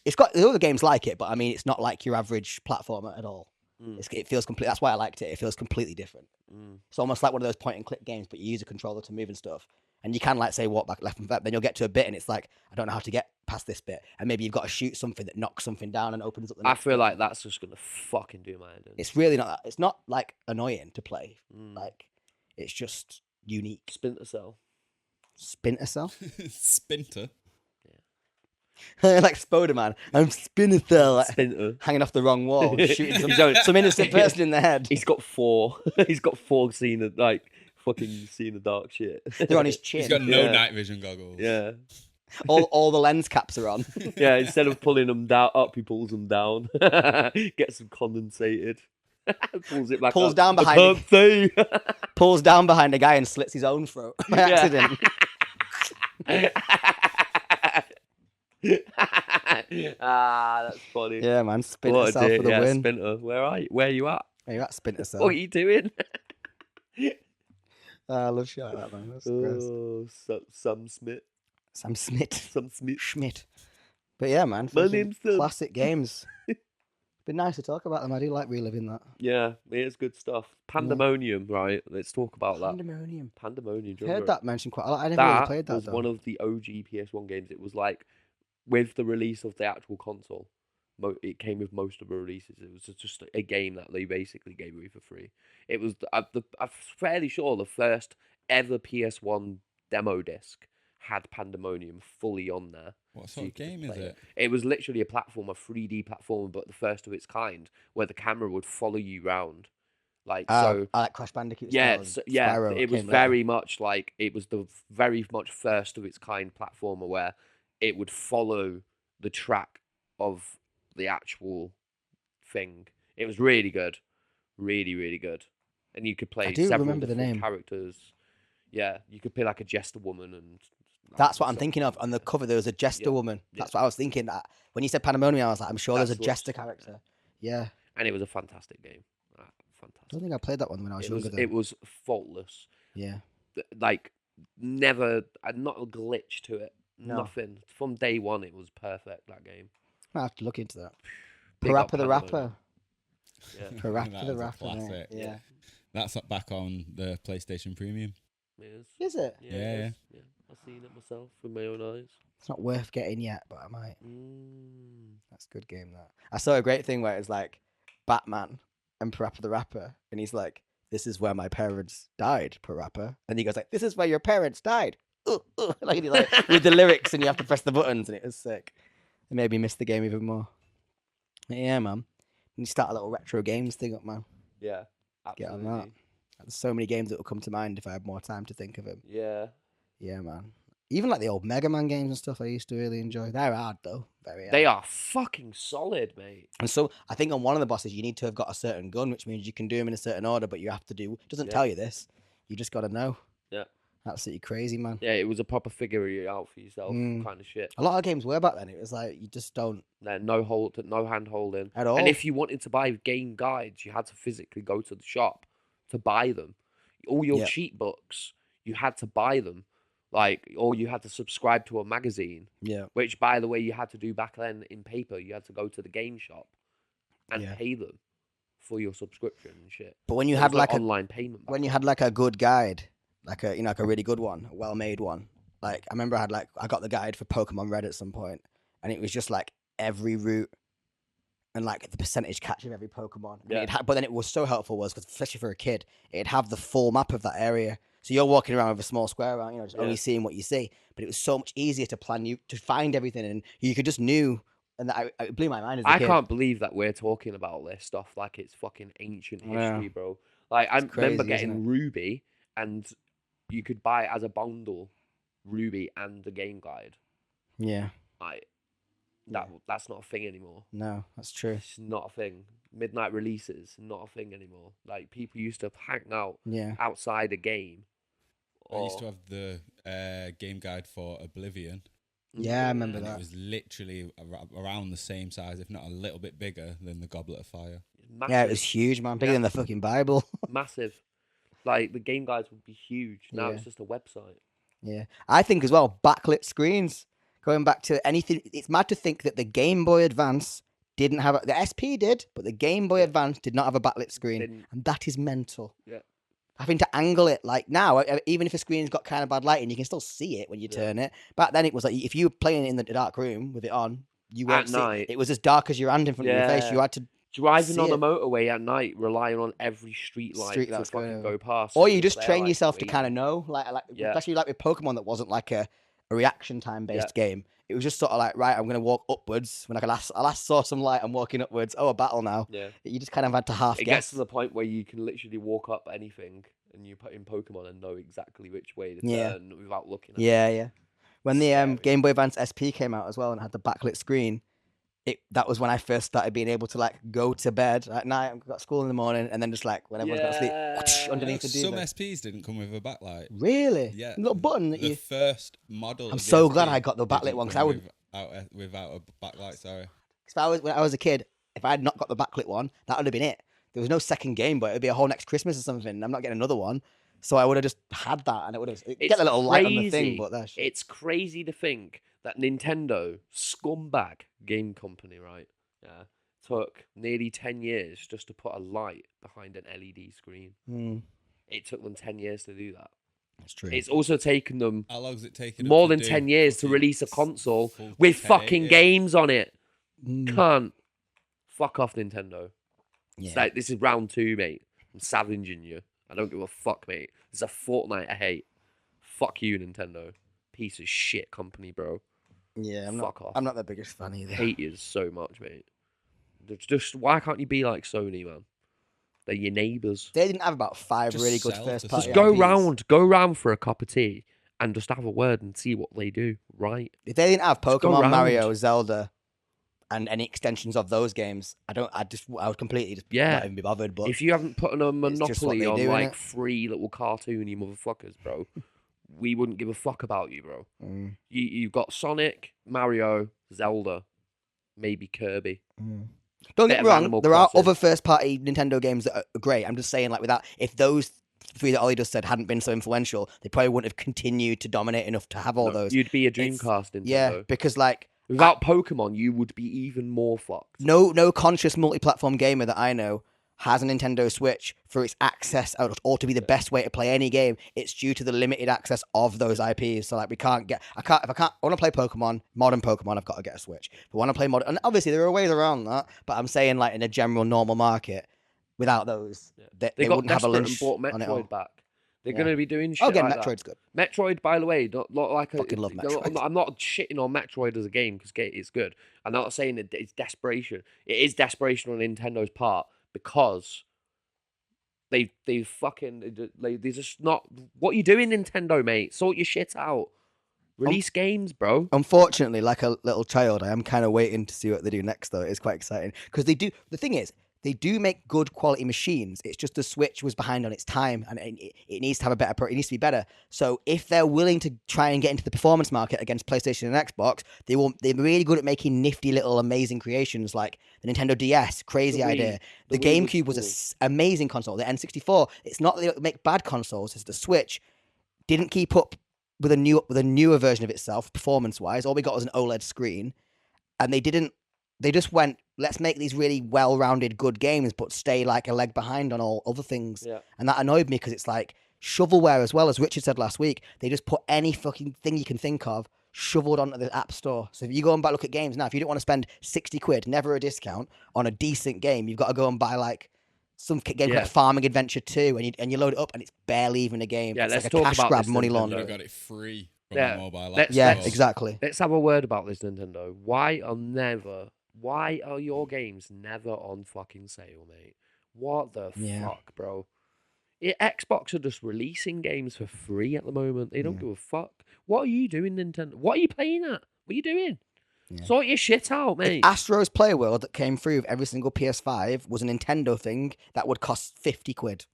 It's got the other games like it, but I mean, it's not like your average platformer at all. It feels complete. That's why I liked it. It feels completely different. It's almost like one of those point and click games, but you use a controller to move and stuff. And you can like say walk back left and left. Then you'll get to a bit, and it's like I don't know how to get past this bit, and maybe you've got to shoot something that knocks something down and opens up the. I feel like that's just gonna fucking do my head in. It's really not that. It's not like annoying to play. Like it's just unique. Splinter Cell. Splinter Cell. Spinter. Like Spider-Man. I'm Splinter Cell. Like, Splinter. hanging off the wrong wall, shooting some innocent person in the head. He's got 4. He's got 4 fucking seeing the dark shit. They're on his chin. He's got no night vision goggles. Yeah. All the lens caps are on. Yeah, instead of pulling them down up, he pulls them down. Gets them condensated. Pulls it back Pulls up. down behind I can't see. Pulls down behind a guy and slits his own throat by accident. That's funny. Yeah, man. Splinter Cell for the win. Splinter. Where are you? Where are you at? Where you at, Splinter Cell? What are you doing? I love shit like that, man. That's gross. Oh, Sam Smith. Sam Smith. Sam Smith. Schmidt. But yeah, man. My name's Sam. Classic games. Been nice to talk about them. I do like reliving that. Yeah, it is good stuff. Pandemonium, right? Let's talk about Pandemonium. that. Pandemonium. Do you Heard remember that mentioned quite a lot. I never really played that. That was one of the OG PS1 games. It was like with the release of the actual console. It came with most of the releases. It was just a game that they basically gave away for free. It was I'm fairly sure the first ever PS1 demo disc had Pandemonium fully on there. What so sort you of could just game is play it? It was literally a 3D platformer, but the first of its kind, where the camera would follow you round. Like so, I like Crash Bandicoot. yeah, style, yeah. Spyro It was came later. very much like it was the very much first of its kind platformer where it would follow the track of the actual thing. It was really good, really, really good, and you could play do several remember the different name. characters. Yeah, you could play like a jester woman and. That's what I'm thinking of. On the cover, there was a jester woman. That's what I was thinking. That when you said Pandemonium, I was like, I'm sure there's a jester character. Yeah. And it was a fantastic game. Fantastic. I don't think I played that one when I was younger. It was faultless. Yeah. Like never, not a glitch to it. No. Nothing. From day one, it was perfect. That game. I have to look into that. Big up Parappa the Rapper. Yeah. Parappa That the was a Rapper. classic. Yeah. That's back on the PlayStation Premium. Is it? Yeah. I've seen it myself with my own eyes. It's not worth getting yet, but I might. Mm. That's a good game, that. I saw a great thing where it was like Batman and Parappa the Rapper, and he's like, "This is where my parents died, Parappa," and he goes like, "This is where your parents died," like with the lyrics, and you have to press the buttons, and it was sick. It made me miss the game even more. But yeah, man. You start a little retro games thing up, man. Yeah, Get absolutely. on that. There's so many games that will come to mind if I had more time to think of them. Yeah. Yeah, man. Even like the old Mega Man games and stuff I used to really enjoy. They're hard, though. Very hard. They are fucking solid, mate. And so I think on one of the bosses, you need to have got a certain gun, which means you can do them in a certain order, but you have to do... It doesn't tell you this. You just got to know. Yeah. Absolutely crazy, man. Yeah, it was a proper figure it out for yourself kind of shit. A lot of games were back then. It was like, you just don't... No hand holding. At all. And if you wanted to buy game guides, you had to physically go to the shop to buy them. All your cheat books, you had to buy them. Like, or you had to subscribe to a magazine. Yeah. Which, by the way, you had to do back then in paper. You had to go to the game shop and pay them for your subscription and shit. But when you had like online payment, when you had like a good guide, like a like a really good one, a well-made one. Like I remember I got the guide for Pokemon Red at some point, and it was just like every route and like the percentage catch of every Pokemon. Yeah. But then it was so helpful because especially for a kid, it'd have the full map of that area. So you're walking around with a small square around, just only seeing what you see. But it was so much easier to plan to find everything, and you could just knew. And it blew my mind as a kid. I can't believe that we're talking about this stuff like it's fucking ancient history, bro. Like I remember getting Ruby, and you could buy it as a bundle, Ruby and the game guide. Yeah. Like that's not a thing anymore. No, that's true. It's not a thing. Midnight releases, not a thing anymore. Like people used to hang out outside a game. I used to have the game guide for Oblivion. Yeah, I remember and that. It was literally around the same size, if not a little bit bigger than the Goblet of Fire. Yeah, it was huge, man. Bigger than the fucking Bible. Massive. Like the game guides would be huge. Now it's just a website. Yeah, I think as well. Backlit screens. Going back to anything, it's mad to think that the Game Boy Advance didn't have the SP did, but the Game Boy Advance did not have a backlit screen, and that is mental. Yeah. Having to angle it like now, even if a screen's got kind of bad lighting, you can still see it when you turn it. Back then, it was like if you were playing in the dark room with it on, you weren't at night. It was as dark as your hand in front of your face. You had to driving on the motorway at night, relying on every street light to fucking go past. Or you just train yourself to kind of know, especially like with Pokemon, that wasn't like a reaction time based game. It was just sort of like, right, I'm going to walk upwards. When I last saw some light, I'm walking upwards. Oh, a battle now. Yeah. You just kind of had to half guess. It gets to the point where you can literally walk up anything and you put in Pokemon and know exactly which way to turn without looking at it. Yeah. When the Game Boy Advance SP came out as well and had the backlit screen, that was when I first started being able to like go to bed at night. I've got school in the morning, and then just like when everyone's got to sleep, whoosh, underneath the Some SPs didn't come with a backlight. Really? Yeah. Little button that the first model. I'm so glad I got the backlit one because I would without a backlight. Sorry. Because when I was a kid, if I had not got the backlit one, that would have been it. There was no second Game Boy. It'd be a whole next Christmas or something. And I'm not getting another one. So I would have just had that, and it would have get a little light on the thing. But it's crazy to think that Nintendo, scumbag game company, right? Yeah, took nearly 10 years just to put a light behind an LED screen. It took them 10 years to do that. That's true. It's also taken them how long has it taken more than 10 years to release a console with fucking games on it. Can't. fuck off, Nintendo. Yeah. It's like, this is round 2, mate. I'm savaging you. I don't give a fuck, mate. It's a Fortnite I hate. Fuck you, Nintendo. Piece of shit company, bro. Yeah, Fuck off. I'm not the biggest fan either. Hate you so much, mate. Just why can't you be like Sony, man? They're your neighbours. They didn't have about 5 Just really good sell first to party Just go IPs. round for a cup of tea and just have a word and see what they do, right? If they didn't have go Pokemon, round. Mario, Zelda, and any extensions of those games, I would completely just not even be bothered. But If you haven't put on a just what monopoly they on do, like innit? 3 little cartoony motherfuckers, bro, we wouldn't give a fuck about you, bro. You've got Sonic, Mario, Zelda, maybe Kirby. Don't Bit get of me wrong, Animal there are Crossing. other first party Nintendo games that are great. I'm just saying, like, without if those 3 that Ollie just said hadn't been so influential, they probably wouldn't have continued to dominate enough to have all No, those. You'd be a It's- Dreamcast Nintendo. Yeah, because like Without Pokemon, you would be even more fucked. no conscious multi-platform gamer that I know has a Nintendo Switch for its access or to be the best way to play any game. It's due to the limited access of those IPs. So like if I want to play Pokemon, modern Pokemon, I've got to get a Switch. If I want to play modern, and obviously there are ways around that, but I'm saying like in a general normal market, without those, they got wouldn't have a desperate and lynch bought on it all. Metroid back. They're Yeah. going to be doing shit Oh, again, like Metroid's that. good. Metroid, by the way, not like Fucking love Metroid. I'm not shitting on Metroid as a game because it's good. I'm not saying that it's desperation. It is desperation on Nintendo's part because they fucking they just not. What are you doing, Nintendo, mate? Sort your shit out. Release games, bro. Unfortunately, like a little child, I am kind of waiting to see what they do next. Though it's quite exciting because they do. The thing is, they do make good quality machines. It's just the Switch was behind on its time, and it needs to have a better. It needs to be better. So if they're willing to try and get into the performance market against PlayStation and Xbox, they're really good at making nifty little amazing creations like the Nintendo DS. Crazy The Wii. idea. The The Wii was GameCube was cool. an amazing console. The N64. It's not that they don't make bad consoles. It's the Switch didn't keep up with a newer version of itself performance wise. All we got was an OLED screen, and they just went, let's make these really well-rounded good games but stay like a leg behind on all other things. Yeah. And that annoyed me because it's like shovelware as well, as Richard said last week. They just put any fucking thing you can think of shoveled onto the app store. So if you go and look at games now, if you don't want to spend 60 quid, never a discount, on a decent game, you've got to go and buy like some game Yeah. called Farming Adventure 2, and you load it up and it's barely even a game. Yeah, It's let's like a talk cash about grab, this money Nintendo. You laundering. got it free from Yeah. the mobile app Let's- Yeah, store. exactly. Let's have a word about this, Nintendo. Why are your games never on fucking sale, mate? What the Yeah. fuck, bro? Xbox are just releasing games for free at the moment. They don't Yeah. give a fuck. What are you doing, Nintendo? What are you playing at? What are you doing? Yeah. Sort your shit out, mate. If Astro's Play World that came through with every single PS5 was a Nintendo thing, that would cost 50 quid.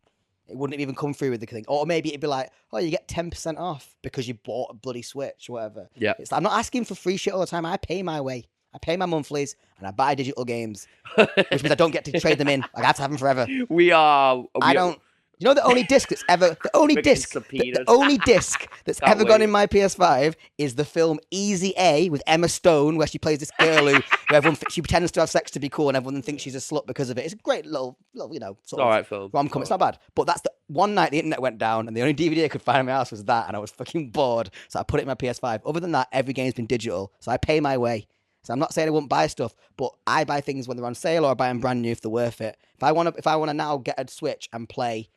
It wouldn't have even come through with the thing. Or maybe it'd be like, oh, you get 10% off because you bought a bloody Switch or whatever. Yeah. I'm not asking for free shit all the time. I pay my way. I pay my monthlies and I buy digital games, which means I don't get to trade them in. Like, I have to have them forever. I don't. You know the only disc that's ever the only We're getting disc the subpoenaed. only disc that's Can't ever gone in wait. my PS5 is the film Easy A with Emma Stone, where she plays this girl who everyone she pretends to have sex to be cool, and everyone thinks she's a slut because of it. It's a great little sort All of right, film. rom-com. It's not bad, but that's the one night the internet went down, and the only DVD I could find in my house was that, and I was fucking bored, so I put it in my PS5. Other than that, every game's been digital, so I pay my way. So I'm not saying I won't buy stuff, but I buy things when they're on sale or I buy them brand new if they're worth it. If I want to now get a Switch and play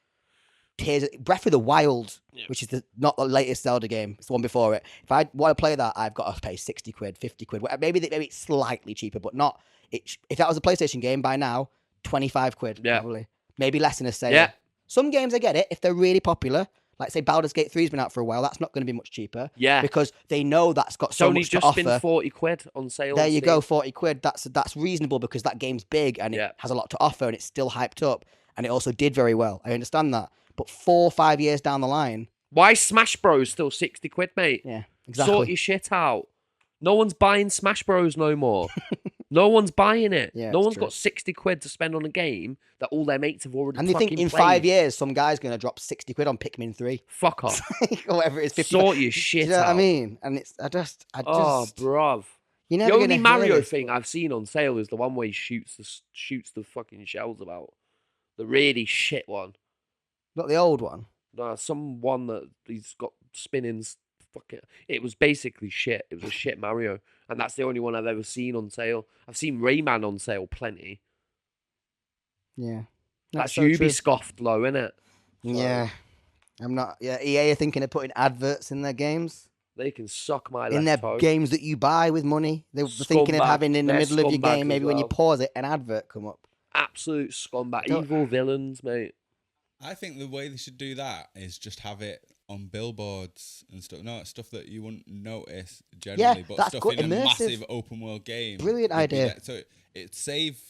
Breath of the Wild, which is not the latest Zelda game, it's the one before it. If I want to play that, I've got to pay 60 quid, 50 quid. Maybe it's slightly cheaper, but not. If that was a PlayStation game by now, 25 quid, Yeah. probably. Maybe less in a sale. Yeah. Some games I get it if they're really popular. Like say Baldur's Gate 3's been out for a while, that's not going to be much cheaper. Yeah. Because they know that's got so Sony's much to just offer. spent 40 quid on sale. There on you Steam. go, 40 quid. That's reasonable because that game's big and Yeah. it has a lot to offer and it's still hyped up and it also did very well. I understand that. But 4 or 5 years down the line, Why is Smash Bros still 60 quid, mate? yeah, exactly. Sort your shit out. No one's buying Smash Bros no more. No one's buying it. Yeah, no it's one's true. got 60 quid to spend on a game that all their mates have already And you fucking think in played. 5 years, some guy's going to drop 60 quid on Pikmin 3 Fuck off. or whatever it is. 50 Sort your Do shit you know out. what I mean? And it's, I just, Oh, bruv. you're The never only gonna hear Mario this, thing but- I've seen on sale is the one where he shoots the fucking shells about. The really shit one. Not the old one. No, some one that he's got spinnings. Fuck it. It was basically shit. It was a shit Mario. And that's the only one I've ever seen on sale. I've seen Rayman on sale plenty. Yeah. That's so true. Ubisoft low, isn't it? Yeah. I'm not. Yeah, EA are thinking of putting adverts in their games. They can suck my In left their toe. games that you buy with money. They were thinking of Scumbag. having in the They're middle of your scumbags game, as maybe when you well. pause it, an advert come up. Absolute scumbag. Don't- Evil villains, mate. I think the way they should do that is just have it on billboards and stuff. No, it's stuff that you wouldn't notice generally, but that's stuff good, in a immersive. massive open world game. Brilliant would be idea. there. So it save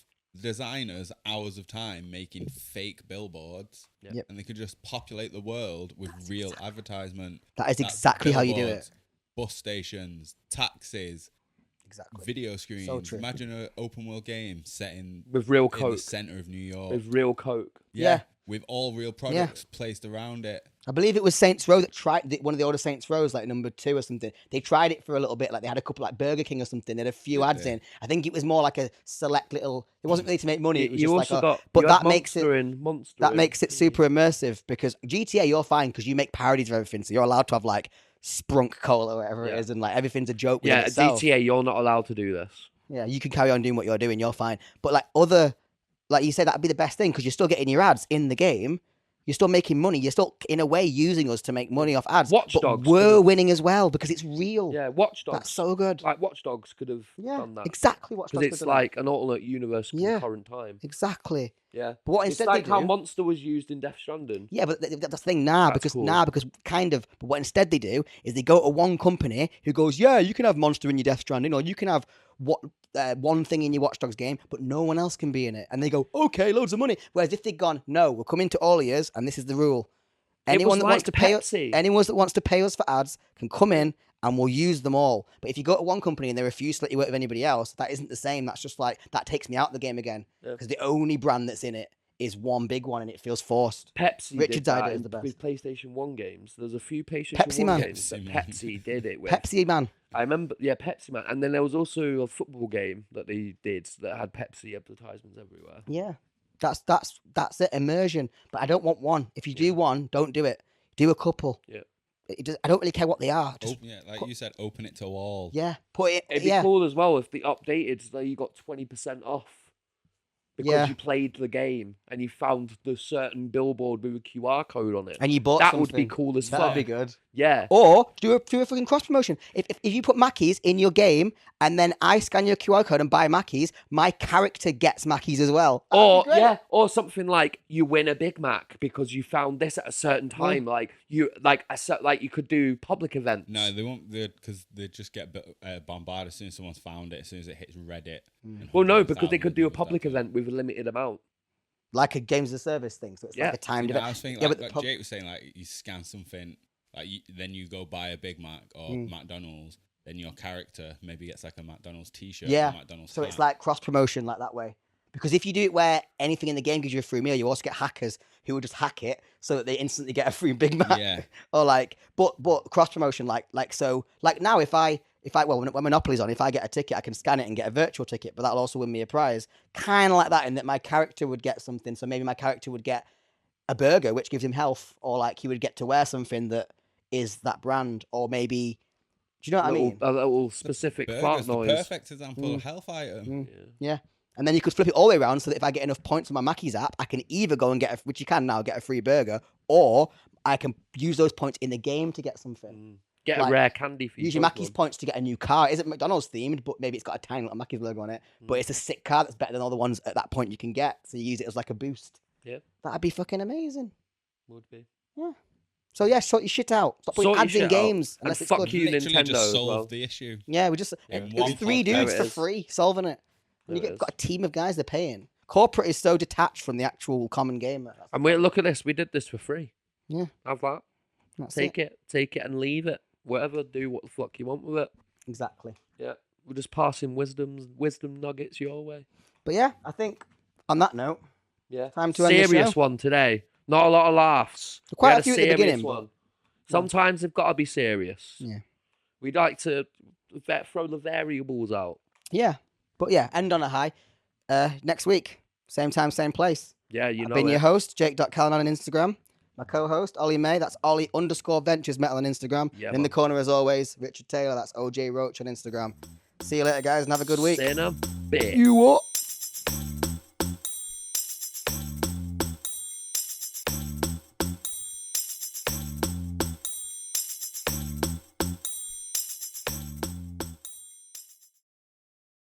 designers hours of time making fake billboards, Yep. and they could just populate the world with real advertisement. That is That's exactly how you do it. billboards, Bus stations, taxis, Exactly. video screens. true. Imagine an open world game set in With real in the coke. center of New York. With real coke. Yeah. With all real products placed around it. I believe it was Saints Row that tried one of the older Saints Rows, like number 2 or something. They tried it for a little bit, like they had a couple like Burger King or something. They had a few Did ads they? in. I think it was more like a select little. It wasn't really to make money. It was You just also like got. but you that had makes it Monster that in. makes it super immersive because GTA you're fine because you make parodies of everything, so you're allowed to have like Sprunk Cola or whatever it Yeah. is, and like everything's a joke. Within Yeah, itself. GTA, you're not allowed to do this. Yeah, you can carry on doing what you're doing. You're fine. But like like you said, that'd be the best thing because you're still getting your ads in the game. You're still making money. You're still, in a way, using us to make money off ads. Watch but Dogs we're could've- winning as well because it's real. Yeah, Watch Dogs. That's so good. Like Watch Dogs could have Yeah, done that. exactly. Watch Dogs Because it's could've done like an alternate universe Yeah. current time. that. Exactly. Yeah. But what It's instead like they how do... Monster was used in Death Stranding. Yeah, but that's the thing now That's because cool. because kind of. But what instead they do is they go to one company who goes, yeah, you can have Monster in your Death Stranding, or you can have one thing in your Watch Dogs game, but no one else can be in it. And they go, okay, loads of money. Whereas if they'd gone, no, we're coming to all ears, and this is the rule. Anyone that wants to pay Pepsi. anyone that wants to pay us for ads can come in and we'll use them all. But if you go to one company and they refuse to let you work with anybody else, that isn't the same. That's just like that takes me out of the game again Yeah. because the only brand that's in it is one big one and it feels forced. Pepsi Richard's did that idea is the best. with PlayStation 1 games. There's a few PlayStation Pepsi 1 Man. games that Pepsi Man. Pepsi did it with. Pepsi man. I remember, yeah, Pepsi Man. And then there was also a football game that they did that had Pepsi advertisements everywhere. Yeah, that's it. Immersion. But I don't want one. If you do one, don't do it. Do a couple. Yeah. I don't really care what they are. Just Like you said, open it to all. yeah, put it. It'd be Yeah, cool as well if they updated so you got 20% off because Yeah. you played the game and you found the certain billboard with a QR code on it. and you bought That something. would be cool as That'd fuck. be good. Yeah. Or do a fucking cross promotion. If you put Mackey's in your game and then I scan your QR code and buy Mackey's, my character gets Mackey's as well. That'd Or be great. yeah, or something like you win a Big Mac because you found this at a certain time. Like you like you could do public events. No, they won't, because they just get bombarded as soon as someone's found it, as soon as it hits Reddit. and Well, no, hundreds of because they could do a thousands of public people. event with a limited amount. Like a games as a service thing. So it's Yeah. like a timed You know, event. I was thinking, Yeah, like, but the like Jake was saying, like you scan something, like then you go buy a Big Mac or McDonald's, then your character maybe gets like a McDonald's T-shirt. Yeah. Or McDonald's So it's hat. like cross promotion like that way. Because if you do it where anything in the game gives you a free meal, you also get hackers who will just hack it so that they instantly get a free Big Mac. Yeah. Or like, but cross promotion like now if I when Monopoly's on, if I get a ticket, I can scan it and get a virtual ticket, but that'll also win me a prize. Kind of like that, in that my character would get something. So maybe my character would get a burger, which gives him health, or like he would get to wear something that is that brand, or maybe, do you know what I mean? A little specific fart Burger's the noise. perfect example of health item. Yeah. And then you could flip it all the way around so that if I get enough points on my Mackey's app, I can either go and get, which you can now, get a free burger, or I can use those points in the game to get something. Get Like, a rare candy for Use your your Mackey's Pokemon. points to get a new car. It isn't McDonald's themed, but maybe it's got a tiny little Mackey's logo on it. But it's a sick car that's better than all the ones at that point you can get. So you use it as like a boost. Yeah, That'd be fucking amazing. would be. So yeah, sort your shit out. Stop putting Sort your ads in shit out. games And unless it's fuck good. you, Literally Nintendo just as solve well. the issue. Yeah, we just In it one was 3 podcast. dudes There for it is. free solving it. And you There get it got a team of guys they're paying. Corporate is so detached from the actual common gamer. And look at this. We did this for free. Yeah, Have that. that's Take it and leave it. Whatever. Do what the fuck you want with it. Exactly. Yeah. We're just passing wisdom nuggets your way. But yeah, I think on that note, Yeah. Time to end the serious show. one today. Not a lot of laughs. Quite We a had few at the serious beginning, one. Sometimes they've got to be serious. Yeah. We'd like to throw the variables out. yeah. But yeah, end on a high. Next week, same time, same place. Yeah, you I've know been it. your host, Jake.Callan on Instagram. My co-host, Ollie May, that's Ollie_Ventures Metal on Instagram. Yeah, and in the man. corner, as always, Richard Taylor, that's OJ Roach on Instagram. See you later, guys, and have a good week. See you in a bit. You what?